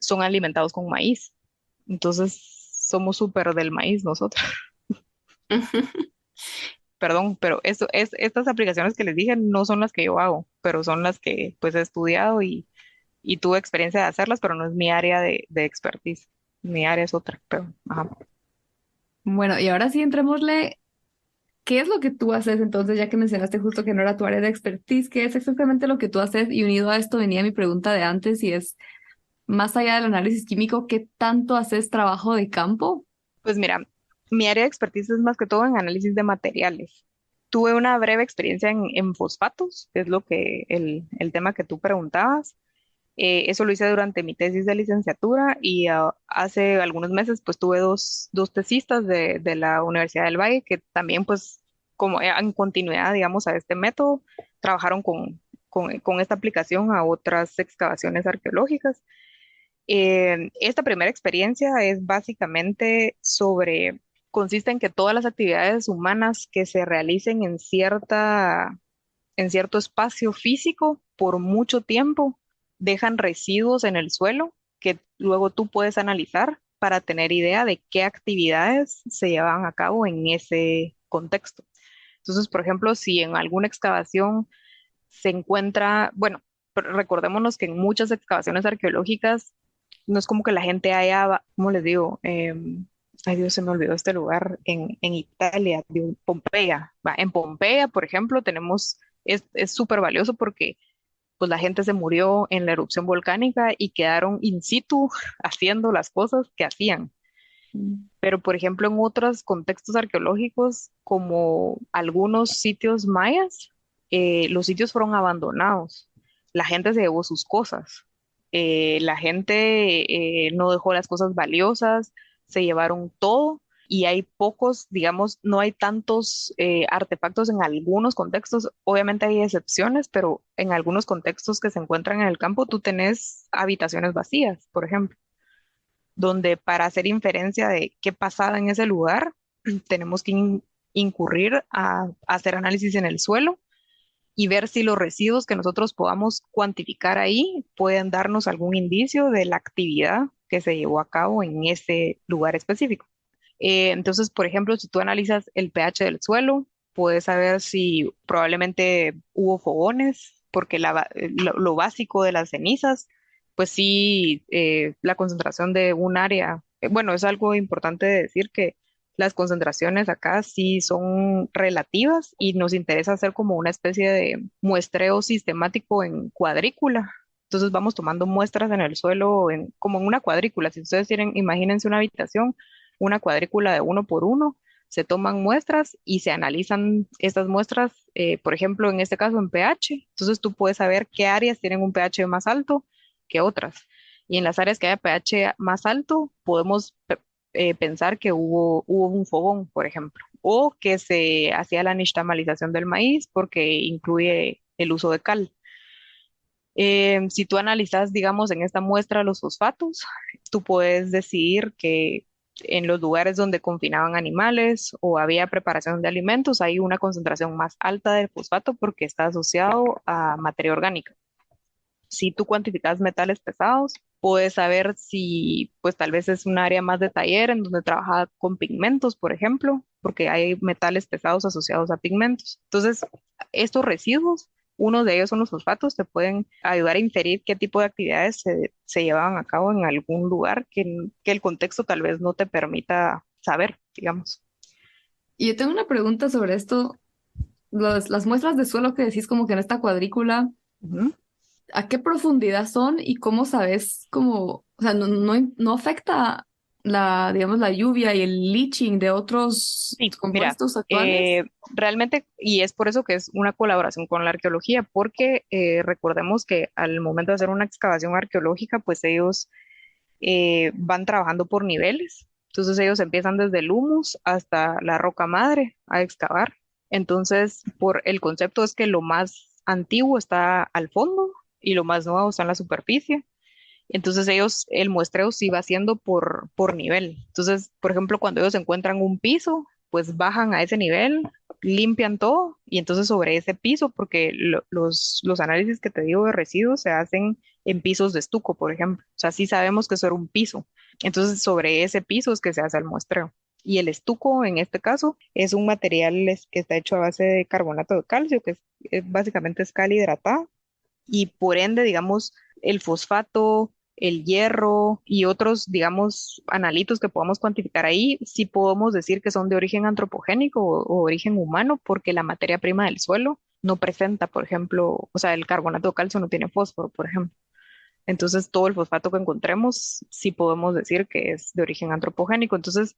son alimentados con maíz. Entonces, somos súper del maíz nosotros. Perdón, pero estas aplicaciones que les dije no son las que yo hago, pero son las que pues he estudiado y tuve experiencia de hacerlas, pero no es mi área de expertise. Mi área es otra, pero ajá. Bueno, y ahora sí entrémosle. ¿Qué es lo que tú haces entonces, ya que mencionaste justo que no era tu área de expertise? ¿Qué es exactamente lo que tú haces? Y unido a esto venía mi pregunta de antes y es, más allá del análisis químico, ¿qué tanto haces trabajo de campo? Pues mira, mi área de expertise es más que todo en análisis de materiales. Tuve una breve experiencia en fosfatos, que es el tema que tú preguntabas. Eso lo hice durante mi tesis de licenciatura, y hace algunos meses pues tuve dos tesistas de la Universidad del Valle que también pues como en continuidad digamos a este método trabajaron con esta aplicación a otras excavaciones arqueológicas. Esta primera experiencia es básicamente consiste en que todas las actividades humanas que se realicen en cierto espacio físico por mucho tiempo dejan residuos en el suelo que luego tú puedes analizar para tener idea de qué actividades se llevaban a cabo en ese contexto. Entonces, por ejemplo, si en alguna excavación se encuentra, bueno, recordémonos que en muchas excavaciones arqueológicas no es como que la gente haya, ¿cómo les digo? Ay Dios, se me olvidó este lugar, en Italia, Pompeya. En Pompeya, por ejemplo, tenemos, es súper valioso porque pues la gente se murió en la erupción volcánica y quedaron in situ haciendo las cosas que hacían. Pero, por ejemplo, en otros contextos arqueológicos, como algunos sitios mayas, los sitios fueron abandonados. La gente se llevó sus cosas. La gente no dejó las cosas valiosas, se llevaron todo y hay pocos, digamos, no hay tantos artefactos en algunos contextos. Obviamente hay excepciones, pero en algunos contextos que se encuentran en el campo, tú tenés habitaciones vacías, por ejemplo, donde para hacer inferencia de qué pasaba en ese lugar, tenemos que incurrir a hacer análisis en el suelo y ver si los residuos que nosotros podamos cuantificar ahí pueden darnos algún indicio de la actividad que se llevó a cabo en ese lugar específico. Entonces, por ejemplo, si tú analizas el pH del suelo, puedes saber si probablemente hubo fogones, porque lo básico de las cenizas, pues sí, la concentración de un área, bueno, es algo importante de decir que las concentraciones acá sí son relativas y nos interesa hacer como una especie de muestreo sistemático en cuadrícula. Entonces vamos tomando muestras en el suelo como en una cuadrícula. Si ustedes quieren, imagínense una habitación, una cuadrícula de 1 por 1, se toman muestras y se analizan estas muestras, por ejemplo, en este caso en pH. Entonces tú puedes saber qué áreas tienen un pH más alto que otras. Y en las áreas que haya pH más alto, podemos pensar que hubo un fogón, por ejemplo, o que se hacía la nixtamalización del maíz porque incluye el uso de cal. Si tú analizas, digamos, en esta muestra los fosfatos, tú puedes decidir que en los lugares donde confinaban animales o había preparación de alimentos hay una concentración más alta de fosfato porque está asociado a materia orgánica. Si tú cuantificas metales pesados, puedes saber si, pues tal vez es un área más de taller en donde trabaja con pigmentos, por ejemplo, porque hay metales pesados asociados a pigmentos. Entonces, estos residuos, uno de ellos son los fosfatos, te pueden ayudar a inferir qué tipo de actividades se llevaban a cabo en algún lugar que el contexto tal vez no te permita saber, digamos. Y yo tengo una pregunta sobre esto. Las muestras de suelo que decís como que en esta cuadrícula, Ujú. ¿a qué profundidad son y cómo sabes cómo, o sea, no afecta la, digamos, la lluvia y el leaching de otros Sí, mira, compuestos actuales? realmente, y es por eso que es una colaboración con la arqueología, porque recordemos que al momento de hacer una excavación arqueológica, pues ellos van trabajando por niveles. Entonces ellos empiezan desde el humus hasta la roca madre a excavar. Entonces, por el concepto es que lo más antiguo está al fondo y lo más nuevo está en la superficie. Entonces ellos, el muestreo sí va haciendo por nivel. Entonces, por ejemplo, cuando ellos encuentran un piso, pues bajan a ese nivel, limpian todo y entonces sobre ese piso, porque los análisis que te digo de residuos se hacen en pisos de estuco, por ejemplo. O sea, sí sabemos que eso era un piso. Entonces, sobre ese piso es que se hace el muestreo. Y el estuco, en este caso, es un material que está hecho a base de carbonato de calcio, que básicamente es cal hidratada y por ende, digamos, el fosfato, el hierro y otros, digamos, analitos que podamos cuantificar ahí, sí podemos decir que son de origen antropogénico o origen humano, porque la materia prima del suelo no presenta, por ejemplo, o sea, el carbonato de calcio no tiene fósforo, por ejemplo. Entonces, todo el fosfato que encontremos, sí podemos decir que es de origen antropogénico. Entonces,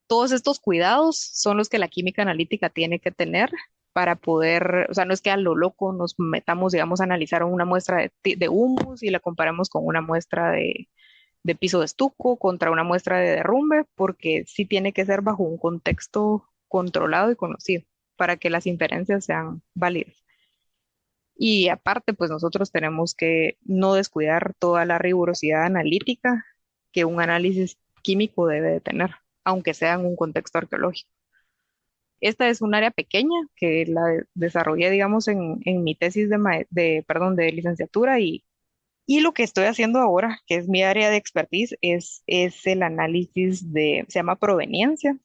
todos estos cuidados son los que la química analítica tiene que tener para poder, o sea, no es que a lo loco nos metamos, digamos, a analizar una muestra de humus y la comparemos con una muestra de piso de estuco contra una muestra de derrumbe, porque sí tiene que ser bajo un contexto controlado y conocido para que las inferencias sean válidas. Y aparte, pues nosotros tenemos que no descuidar toda la rigurosidad analítica que un análisis químico debe de tener, aunque sea en un contexto arqueológico. Esta es un área pequeña que la desarrollé, digamos, en mi tesis perdón, de licenciatura y lo que estoy haciendo ahora, que es mi área de expertise, es el análisis se llama proveniencia.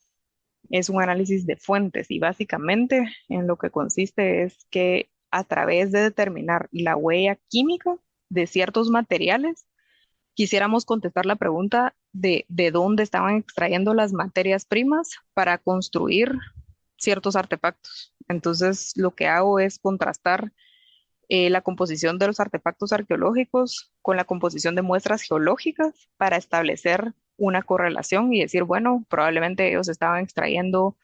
es un análisis de fuentes y básicamente en lo que consiste es que a través de determinar la huella química de ciertos materiales, quisiéramos contestar la pregunta de dónde estaban extrayendo las materias primas para construir ciertos artefactos. Entonces, lo que hago es contrastar la composición de los artefactos arqueológicos con la composición de muestras geológicas para establecer una correlación y decir, bueno, probablemente ellos estaban extrayendo,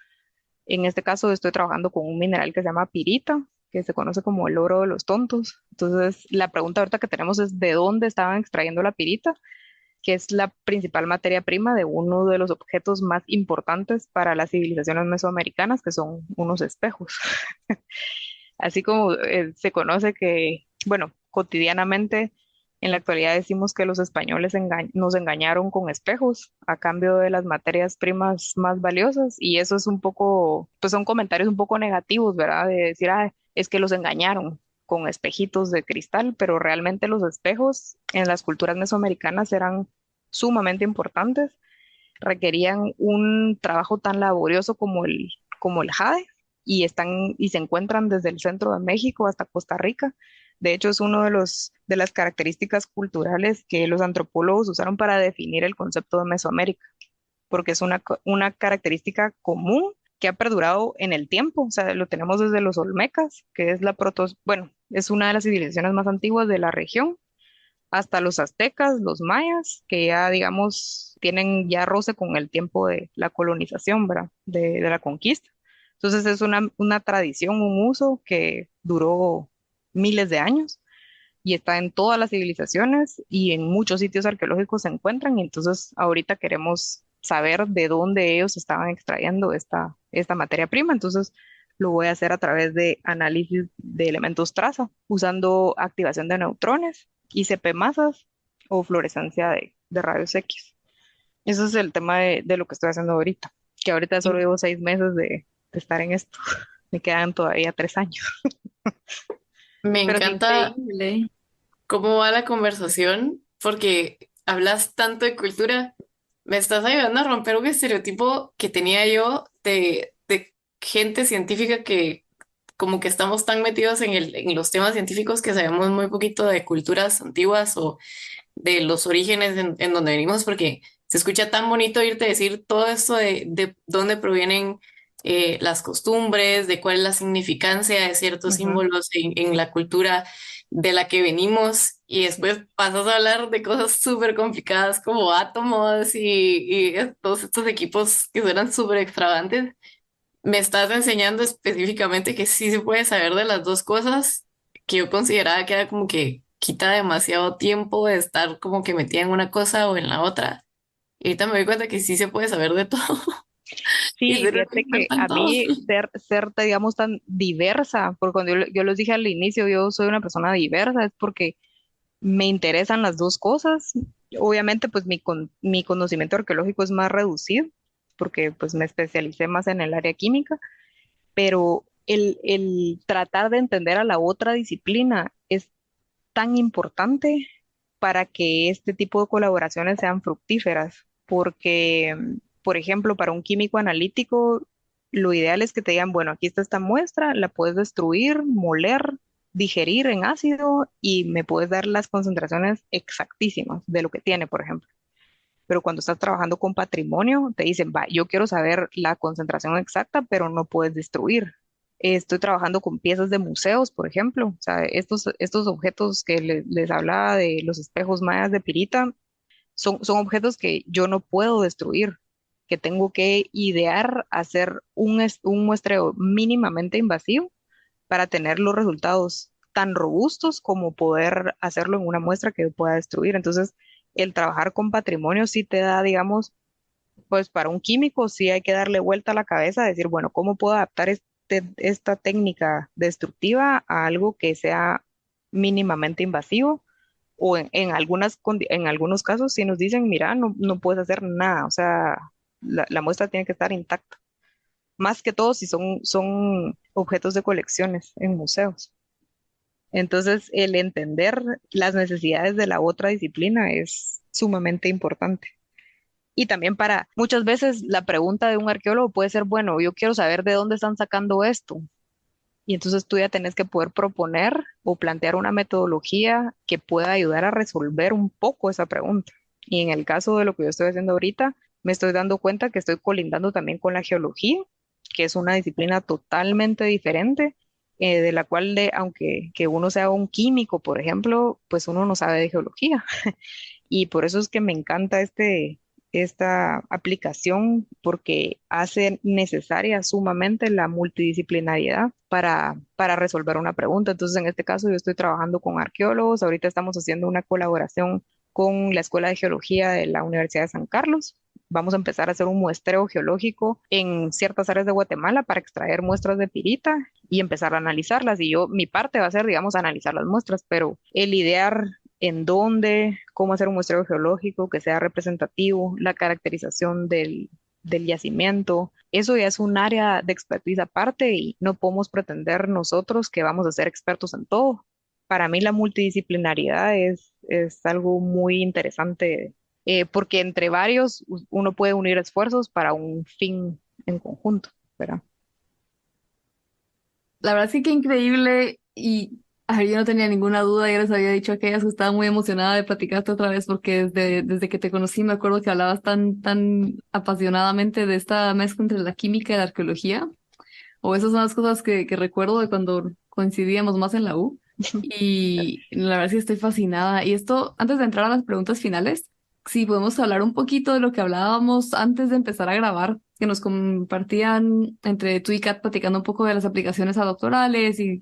en este caso estoy trabajando con un mineral que se llama pirita, que se conoce como el oro de los tontos. Entonces, la pregunta ahorita que tenemos es de dónde estaban extrayendo la pirita, que es la principal materia prima de uno de los objetos más importantes para las civilizaciones mesoamericanas, que son unos espejos. Así como se conoce que, bueno, cotidianamente en la actualidad decimos que los españoles nos engañaron con espejos a cambio de las materias primas más valiosas y eso es un poco, pues son comentarios un poco negativos, ¿verdad? De decir, ah, es que los engañaron con espejitos de cristal, pero realmente los espejos en las culturas mesoamericanas eran sumamente importantes, requerían un trabajo tan laborioso como el jade y están y se encuentran desde el centro de México hasta Costa Rica. De hecho, es uno de las características culturales que los antropólogos usaron para definir el concepto de Mesoamérica, porque es una característica común que ha perdurado en el tiempo. O sea, lo tenemos desde los olmecas, que es bueno, es una de las civilizaciones más antiguas de la región, hasta los aztecas, los mayas, que ya, digamos, tienen ya roce con el tiempo de la colonización, ¿verdad? De la conquista. Entonces es una tradición, un uso que duró miles de años y está en todas las civilizaciones y en muchos sitios arqueológicos se encuentran. Y entonces ahorita queremos saber de dónde ellos estaban extrayendo esta materia prima. Entonces lo voy a hacer a través de análisis de elementos traza, usando activación de neutrones, ICP masas o fluorescencia de rayos X. Ese es el tema de lo que estoy haciendo ahorita, que ahorita solo llevo 6 meses de estar en esto. Me quedan todavía 3 años. Me Pero sí, encanta Increíble. cómo va la conversación porque hablas tanto de cultura. Me estás ayudando a romper un estereotipo que tenía yo de gente científica que como que estamos tan metidos en los temas científicos que sabemos muy poquito de culturas antiguas o de los orígenes en donde venimos, porque se escucha tan bonito oírte decir todo esto de dónde provienen las costumbres, de cuál es la significancia de ciertos ujú. símbolos en la cultura de la que venimos, y después pasas a hablar de cosas súper complicadas como átomos y todos estos equipos que suenan súper extravagantes. Me estás enseñando específicamente que sí se puede saber de las dos cosas, que yo consideraba que era como que quita demasiado tiempo de estar como que metida en una cosa o en la otra. Y ahorita me doy cuenta que sí se puede saber de todo y Sí, ser un fíjate que experta en a todo. mí ser, digamos, tan diversa, porque cuando yo les dije al inicio, yo soy una persona diversa, es porque me interesan las dos cosas. Obviamente, pues mi conocimiento arqueológico es más reducido, porque pues me especialicé más en el área química, pero el tratar de entender a la otra disciplina es tan importante para que este tipo de colaboraciones sean fructíferas, porque, por ejemplo, para un químico analítico, lo ideal es que te digan, bueno, aquí está esta muestra, la puedes destruir, moler, digerir en ácido y me puedes dar las concentraciones exactísimas de lo que tiene, por ejemplo. Pero cuando estás trabajando con patrimonio, te dicen, va, yo quiero saber la concentración exacta, pero no puedes destruir. Estoy trabajando con piezas de museos, por ejemplo. O sea, estos objetos que les hablaba de los espejos mayas de Pirita, son objetos que yo no puedo destruir, que tengo que idear, hacer un muestreo mínimamente invasivo para tener los resultados tan robustos como poder hacerlo en una muestra que pueda destruir. Entonces, el trabajar con patrimonio sí te da, digamos, pues para un químico sí hay que darle vuelta a la cabeza, decir, bueno, ¿cómo puedo adaptar esta técnica destructiva a algo que sea mínimamente invasivo? O en algunos casos sí nos dicen, mira, no puedes hacer nada, o sea, la muestra tiene que estar intacta. Más que todo si son objetos de colecciones en museos. Entonces, el entender las necesidades de la otra disciplina es sumamente importante. Y también para muchas veces la pregunta de un arqueólogo puede ser, bueno, yo quiero saber de dónde están sacando esto. Y entonces tú ya tenés que poder proponer o plantear una metodología que pueda ayudar a resolver un poco esa pregunta. Y en el caso de lo que yo estoy haciendo ahorita, me estoy dando cuenta que estoy colindando también con la geología, que es una disciplina totalmente diferente, de la cual, aunque que uno sea un químico, por ejemplo, pues uno no sabe de geología. Y por eso es que me encanta esta aplicación porque hace necesaria sumamente la multidisciplinariedad para resolver una pregunta. Entonces, en este caso, yo estoy trabajando con arqueólogos. Ahorita estamos haciendo una colaboración con la Escuela de Geología de la Universidad de San Carlos. Vamos a empezar a hacer un muestreo geológico en ciertas áreas de Guatemala para extraer muestras de pirita y empezar a analizarlas. Y yo, mi parte va a ser, digamos, analizar las muestras, pero el idear en dónde, cómo hacer un muestreo geológico que sea representativo, la caracterización del yacimiento. Eso ya es un área de expertise aparte y no podemos pretender nosotros que vamos a ser expertos en todo. Para mí la multidisciplinariedad es algo muy interesante porque entre varios uno puede unir esfuerzos para un fin en conjunto, ¿verdad? La verdad sí que increíble y a ver, yo no tenía ninguna duda, ya les había dicho a aquellas que estaba muy emocionada de platicarte otra vez porque desde que te conocí me acuerdo que hablabas tan apasionadamente de esta mezcla entre la química y la arqueología, o esas son las cosas que recuerdo de cuando coincidíamos más en la U y la verdad sí estoy fascinada. Y esto, antes de entrar a las preguntas finales, sí podemos hablar un poquito de lo que hablábamos antes de empezar a grabar, que nos compartían entre tú y Kat platicando un poco de las aplicaciones a doctorales y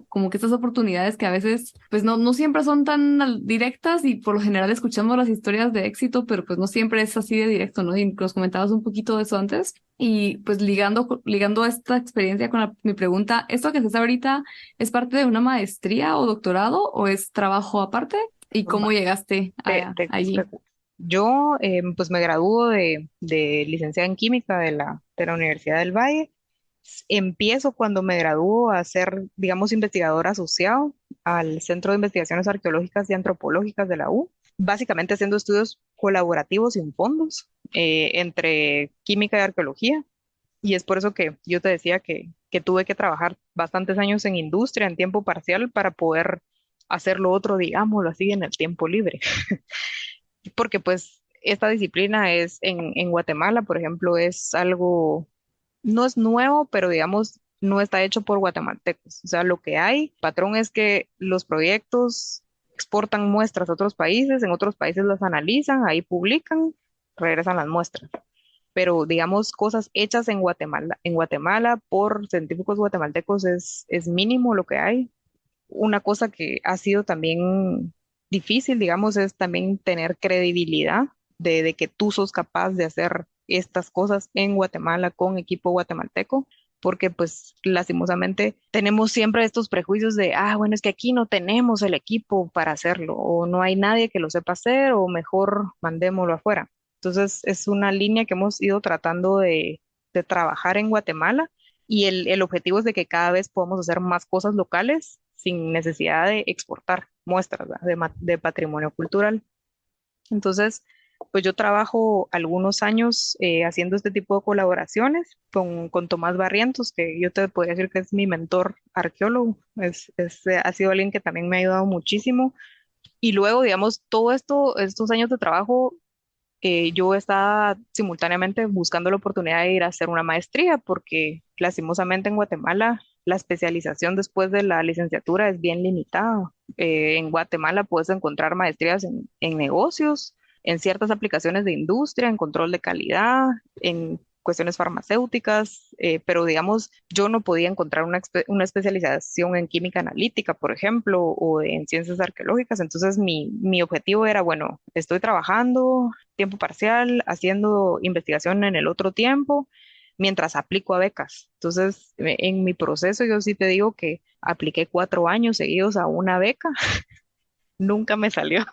como que estas oportunidades que a veces pues no siempre son tan directas y por lo general escuchamos las historias de éxito, pero pues no siempre es así de directo, ¿no? Y nos comentabas un poquito de eso antes. Y pues ligando esta experiencia con mi pregunta, ¿esto que haces ahorita es parte de una maestría o doctorado o es trabajo aparte? ¿Y cómo Va, llegaste te allí? Yo pues me gradúo de licenciada en química de la Universidad del Valle. Empiezo cuando me gradúo a ser, digamos, investigador asociado al Centro de Investigaciones Arqueológicas y Antropológicas de la U, básicamente haciendo estudios colaborativos sin fondos entre química y arqueología. Y es por eso que yo te decía que tuve que trabajar bastantes años en industria en tiempo parcial para poder hacer lo otro, digámoslo así, en el tiempo libre. Porque pues esta disciplina es en Guatemala, por ejemplo, es algo, no es nuevo, pero digamos, no está hecho por guatemaltecos. O sea, lo que hay, patrón, es que los proyectos exportan muestras a otros países, en otros países las analizan, ahí publican, regresan las muestras. Pero digamos, cosas hechas en Guatemala por científicos guatemaltecos es mínimo lo que hay. Una cosa que ha sido también difícil, digamos, es también tener credibilidad de que tú sos capaz de hacer estas cosas en Guatemala con equipo guatemalteco, porque pues lastimosamente tenemos siempre estos prejuicios de, bueno, es que aquí no tenemos el equipo para hacerlo, o no hay nadie que lo sepa hacer, o mejor mandémoslo afuera. Entonces es una línea que hemos ido tratando de trabajar en Guatemala y el objetivo es de que cada vez podamos hacer más cosas locales sin necesidad de exportar muestras, ¿verdad? De patrimonio cultural. Entonces, pues yo trabajo algunos años haciendo este tipo de colaboraciones con Tomás Barrientos, que yo te podría decir que es mi mentor arqueólogo. Ha sido alguien que también me ha ayudado muchísimo. Y luego, digamos, todo esto, estos años de trabajo yo estaba simultáneamente buscando la oportunidad de ir a hacer una maestría porque lastimosamente en Guatemala la especialización después de la licenciatura es bien limitada. En Guatemala puedes encontrar maestrías en negocios, en ciertas aplicaciones de industria, en control de calidad, en cuestiones farmacéuticas, pero digamos, yo no podía encontrar una especialización en química analítica, por ejemplo, o en ciencias arqueológicas. Entonces, mi objetivo era, bueno, estoy trabajando tiempo parcial, haciendo investigación en el otro tiempo, mientras aplico a becas. Entonces, en mi proceso, yo sí te digo que apliqué 4 años seguidos a una beca, nunca me salió.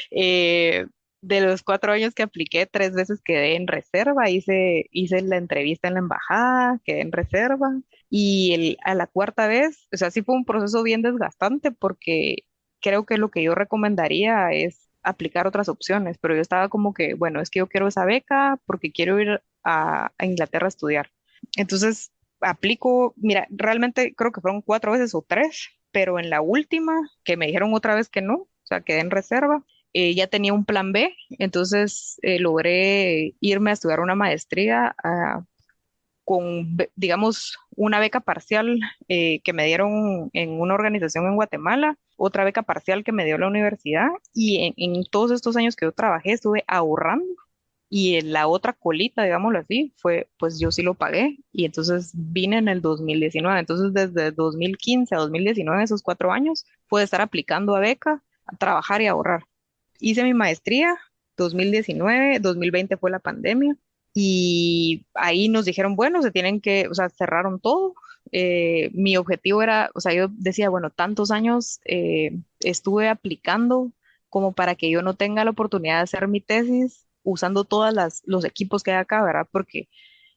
Eh, de los 4 años que apliqué, 3 veces quedé en reserva, hice la entrevista en la embajada, quedé en reserva y a la cuarta vez, o sea, sí fue un proceso bien desgastante porque creo que lo que yo recomendaría es aplicar otras opciones, pero yo estaba como que, bueno, es que yo quiero esa beca porque quiero ir a Inglaterra a estudiar. Entonces, aplico, mira, realmente creo que fueron 4 veces o 3, pero en la última, que me dijeron otra vez que no, o sea, quedé en reserva, ya tenía un plan B, entonces logré irme a estudiar una maestría digamos, una beca parcial que me dieron en una organización en Guatemala, otra beca parcial que me dio la universidad, y en todos estos años que yo trabajé estuve ahorrando, y en la otra colita, digámoslo así, fue, pues yo sí lo pagué, y entonces vine en el 2019. Entonces desde 2015 a 2019, esos 4 años, pude estar aplicando a beca, a trabajar y a ahorrar. Hice mi maestría 2019, 2020 fue la pandemia, y ahí nos dijeron, bueno, se tienen que, o sea, cerraron todo. Mi objetivo era, o sea, yo decía, bueno, tantos años estuve aplicando como para que yo no tenga la oportunidad de hacer mi tesis usando todos los equipos que hay acá, ¿verdad? Porque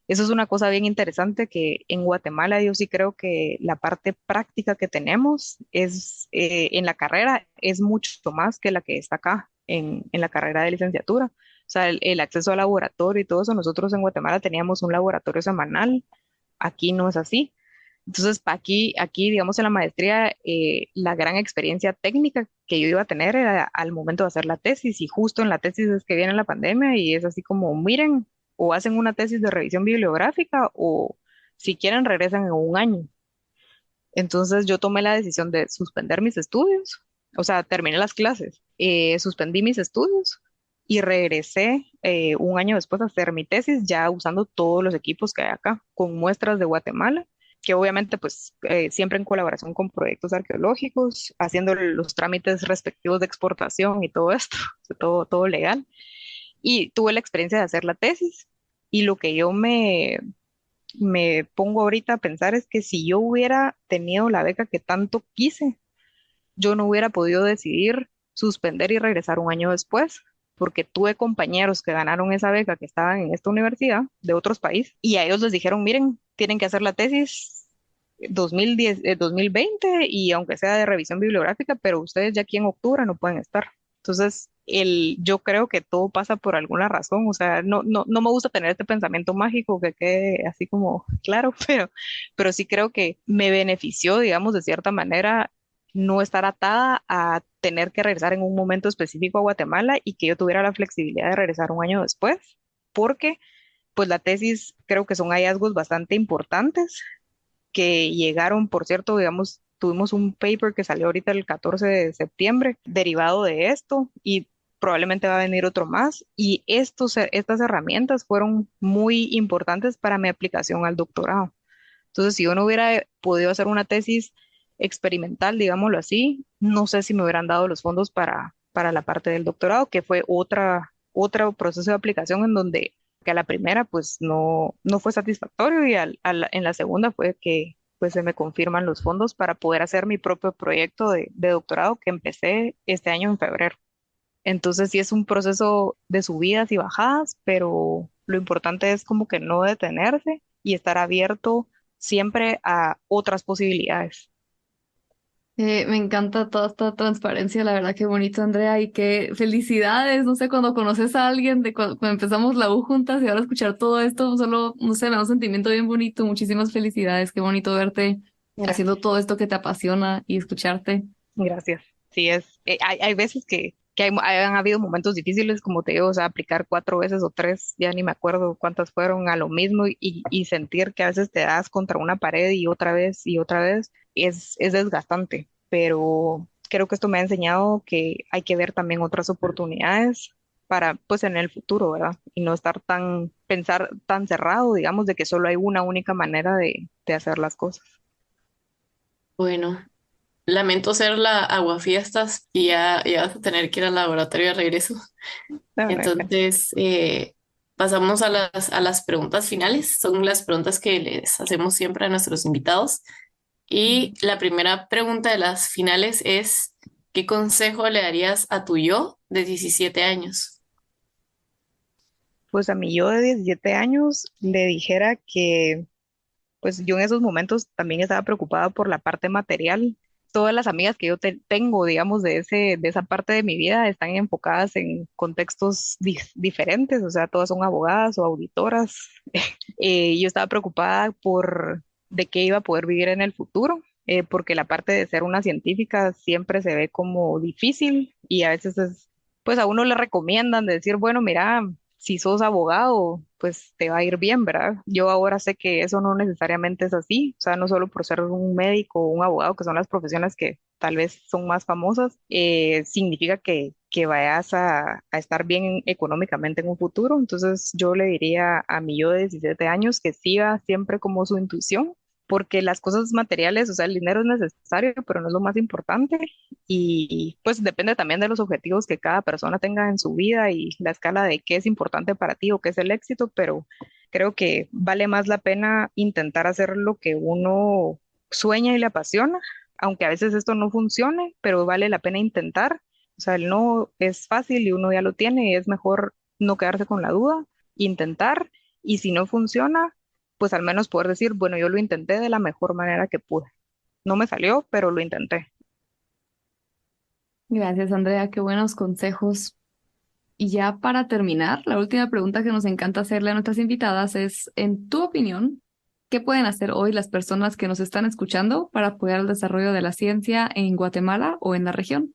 eso es una cosa bien interesante, que en Guatemala yo sí creo que la parte práctica que tenemos es en la carrera es mucho más que la que está acá en la carrera de licenciatura. O sea, el acceso al laboratorio y todo eso, nosotros en Guatemala teníamos un laboratorio semanal, aquí no es así. Entonces, aquí, digamos, en la maestría, la gran experiencia técnica que yo iba a tener era al momento de hacer la tesis, y justo en la tesis es que viene la pandemia y es así como, miren, o hacen una tesis de revisión bibliográfica o si quieren regresan en un año. Entonces, yo tomé la decisión de suspender mis estudios, o sea, terminé las clases, suspendí mis estudios y regresé un año después a hacer mi tesis ya usando todos los equipos que hay acá, con muestras de Guatemala, que obviamente pues siempre en colaboración con proyectos arqueológicos, haciendo los trámites respectivos de exportación y todo esto, todo legal. Y tuve la experiencia de hacer la tesis, y lo que yo me pongo ahorita a pensar es que si yo hubiera tenido la beca que tanto quise, yo no hubiera podido decidir suspender y regresar un año después, porque tuve compañeros que ganaron esa beca, que estaban en esta universidad de otros países, y a ellos les dijeron, miren, tienen que hacer la tesis 2010, 2020, y aunque sea de revisión bibliográfica, pero ustedes ya aquí en octubre no pueden estar. Entonces, yo creo que todo pasa por alguna razón, o sea, no me gusta tener este pensamiento mágico que quede así como claro, pero sí creo que me benefició, digamos, de cierta manera, no estar atada a tener que regresar en un momento específico a Guatemala, y que yo tuviera la flexibilidad de regresar un año después, porque pues la tesis creo que son hallazgos bastante importantes que llegaron, por cierto, digamos, tuvimos un paper que salió ahorita el 14 de septiembre derivado de esto, y probablemente va a venir otro más, y estas herramientas fueron muy importantes para mi aplicación al doctorado. Entonces, si yo no hubiera podido hacer una tesis experimental, digámoslo así, no sé si me hubieran dado los fondos para la parte del doctorado, que fue otro proceso de aplicación en donde que a la primera pues no fue satisfactorio, y en la segunda fue que pues se me confirman los fondos para poder hacer mi propio proyecto de doctorado que empecé este año en febrero. Entonces sí es un proceso de subidas y bajadas, pero lo importante es como que no detenerse y estar abierto siempre a otras posibilidades. Me encanta toda esta transparencia, la verdad, qué bonito, Andrea, y qué felicidades, no sé, cuando conoces a alguien, de cuando empezamos la U juntas y ahora escuchar todo esto, solo, no sé, me da un sentimiento bien bonito, muchísimas felicidades, qué bonito verte haciendo Gracias. todo esto que te apasiona y escucharte. Gracias. Sí, hay veces que han habido momentos difíciles, como te digo, o sea, aplicar 4 veces o 3, ya ni me acuerdo cuántas fueron a lo mismo, y sentir que a veces te das contra una pared y otra vez, es desgastante, pero creo que esto me ha enseñado que hay que ver también otras oportunidades para, pues, en el futuro, ¿verdad? Y no pensar tan cerrado, digamos, de que solo hay una única manera de hacer las cosas. Bueno, lamento ser la aguafiestas y ya vas a tener que ir al laboratorio de regreso. La verdad que Entonces, pasamos a las preguntas finales. Son las preguntas que les hacemos siempre a nuestros invitados. Y la primera pregunta de las finales es, ¿qué consejo le darías a tu yo de 17 años? pues a mí yo de 17 años le dijera que pues yo en esos momentos también estaba preocupada por la parte material, todas las amigas que yo tengo, digamos, de esa parte de mi vida están enfocadas en contextos diferentes, o sea, todas son abogadas o auditoras. Yo estaba preocupada por de qué iba a poder vivir en el futuro, porque la parte de ser una científica siempre se ve como difícil y a veces pues a uno le recomiendan de decir, bueno, mira, si sos abogado, pues te va a ir bien, ¿verdad? Yo ahora sé que eso no necesariamente es así, o sea, no solo por ser un médico o un abogado, que son las profesiones que tal vez son más famosas, significa que vayas a estar bien económicamente en un futuro. Entonces yo le diría a mi yo de 17 años que siga siempre como su intuición, porque las cosas materiales, o sea, el dinero es necesario, pero no es lo más importante. Y pues depende también de los objetivos que cada persona tenga en su vida y la escala de qué es importante para ti o qué es el éxito, pero creo que vale más la pena intentar hacer lo que uno sueña y le apasiona, aunque a veces esto no funcione, pero vale la pena intentar. O sea, el no es fácil y uno ya lo tiene y es mejor no quedarse con la duda, intentar, y si no funciona, pues al menos poder decir, bueno, yo lo intenté de la mejor manera que pude. No me salió, pero lo intenté. Gracias, Andrea, qué buenos consejos. Y ya para terminar, la última pregunta que nos encanta hacerle a nuestras invitadas es, en tu opinión, ¿qué pueden hacer hoy las personas que nos están escuchando para apoyar el desarrollo de la ciencia en Guatemala o en la región?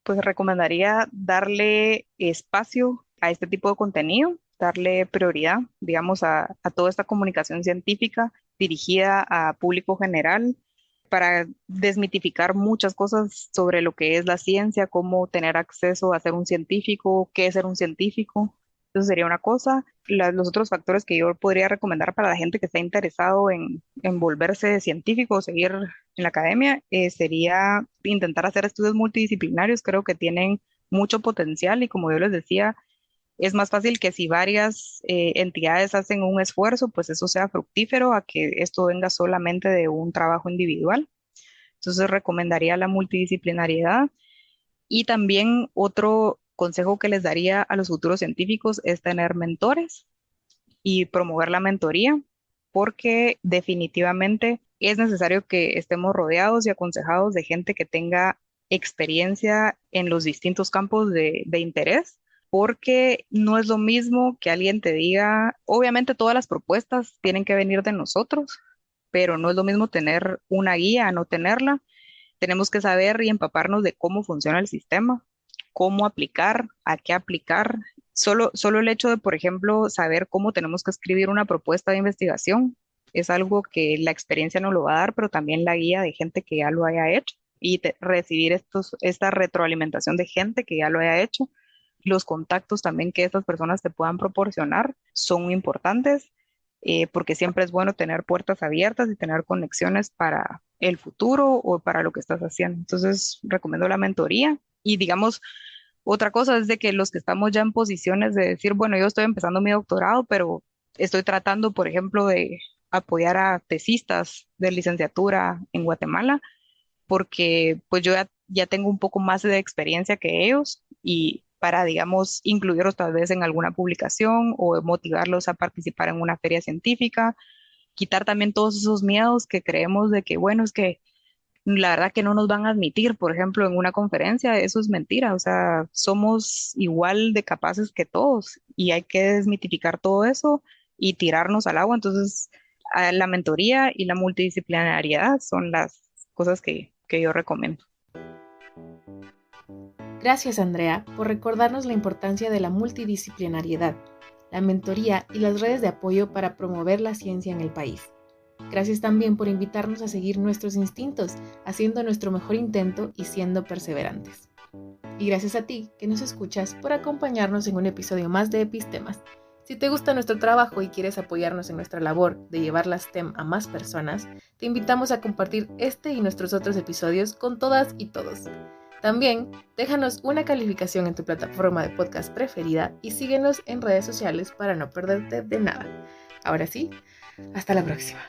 Pues recomendaría darle espacio a este tipo de contenido, darle prioridad, digamos, a toda esta comunicación científica dirigida a público general para desmitificar muchas cosas sobre lo que es la ciencia, cómo tener acceso a ser un científico, qué es ser un científico. Eso sería una cosa. Los otros factores que yo podría recomendar para la gente que está interesado en volverse científico o seguir en la academia, sería intentar hacer estudios multidisciplinarios. Creo que tienen mucho potencial y como yo les decía, es más fácil que si varias entidades hacen un esfuerzo, pues eso sea fructífero a que esto venga solamente de un trabajo individual. Entonces recomendaría la multidisciplinariedad y también otro consejo que les daría a los futuros científicos es tener mentores y promover la mentoría, porque definitivamente es necesario que estemos rodeados y aconsejados de gente que tenga experiencia en los distintos campos de interés, porque no es lo mismo que alguien te diga, obviamente todas las propuestas tienen que venir de nosotros, pero no es lo mismo tener una guía a no tenerla. Tenemos que saber y empaparnos de cómo funciona el sistema, cómo aplicar, a qué aplicar. Solo el hecho de, por ejemplo, saber cómo tenemos que escribir una propuesta de investigación es algo que la experiencia no lo va a dar, pero también la guía de gente que ya lo haya hecho y recibir esta retroalimentación de gente que ya lo haya hecho. Los contactos también que estas personas te puedan proporcionar son muy importantes, porque siempre es bueno tener puertas abiertas y tener conexiones para el futuro o para lo que estás haciendo. Entonces, recomiendo la mentoría y digamos, otra cosa es de que los que estamos ya en posiciones de decir, bueno, yo estoy empezando mi doctorado, pero estoy tratando, por ejemplo, de apoyar a tesistas de licenciatura en Guatemala, porque pues yo ya tengo un poco más de experiencia que ellos y para, digamos, incluirlos tal vez en alguna publicación o motivarlos a participar en una feria científica, quitar también todos esos miedos que creemos de que, bueno, es que la verdad que no nos van a admitir, por ejemplo, en una conferencia, eso es mentira, o sea, somos igual de capaces que todos y hay que desmitificar todo eso y tirarnos al agua. Entonces, la mentoría y la multidisciplinariedad son las cosas que yo recomiendo. Gracias, Andrea, por recordarnos la importancia de la multidisciplinariedad, la mentoría y las redes de apoyo para promover la ciencia en el país. Gracias también por invitarnos a seguir nuestros instintos, haciendo nuestro mejor intento y siendo perseverantes. Y gracias a ti, que nos escuchas, por acompañarnos en un episodio más de Epistemas. Si te gusta nuestro trabajo y quieres apoyarnos en nuestra labor de llevar las STEM a más personas, te invitamos a compartir este y nuestros otros episodios con todas y todos. También, déjanos una calificación en tu plataforma de podcast preferida y síguenos en redes sociales para no perderte de nada. Ahora sí, hasta la próxima.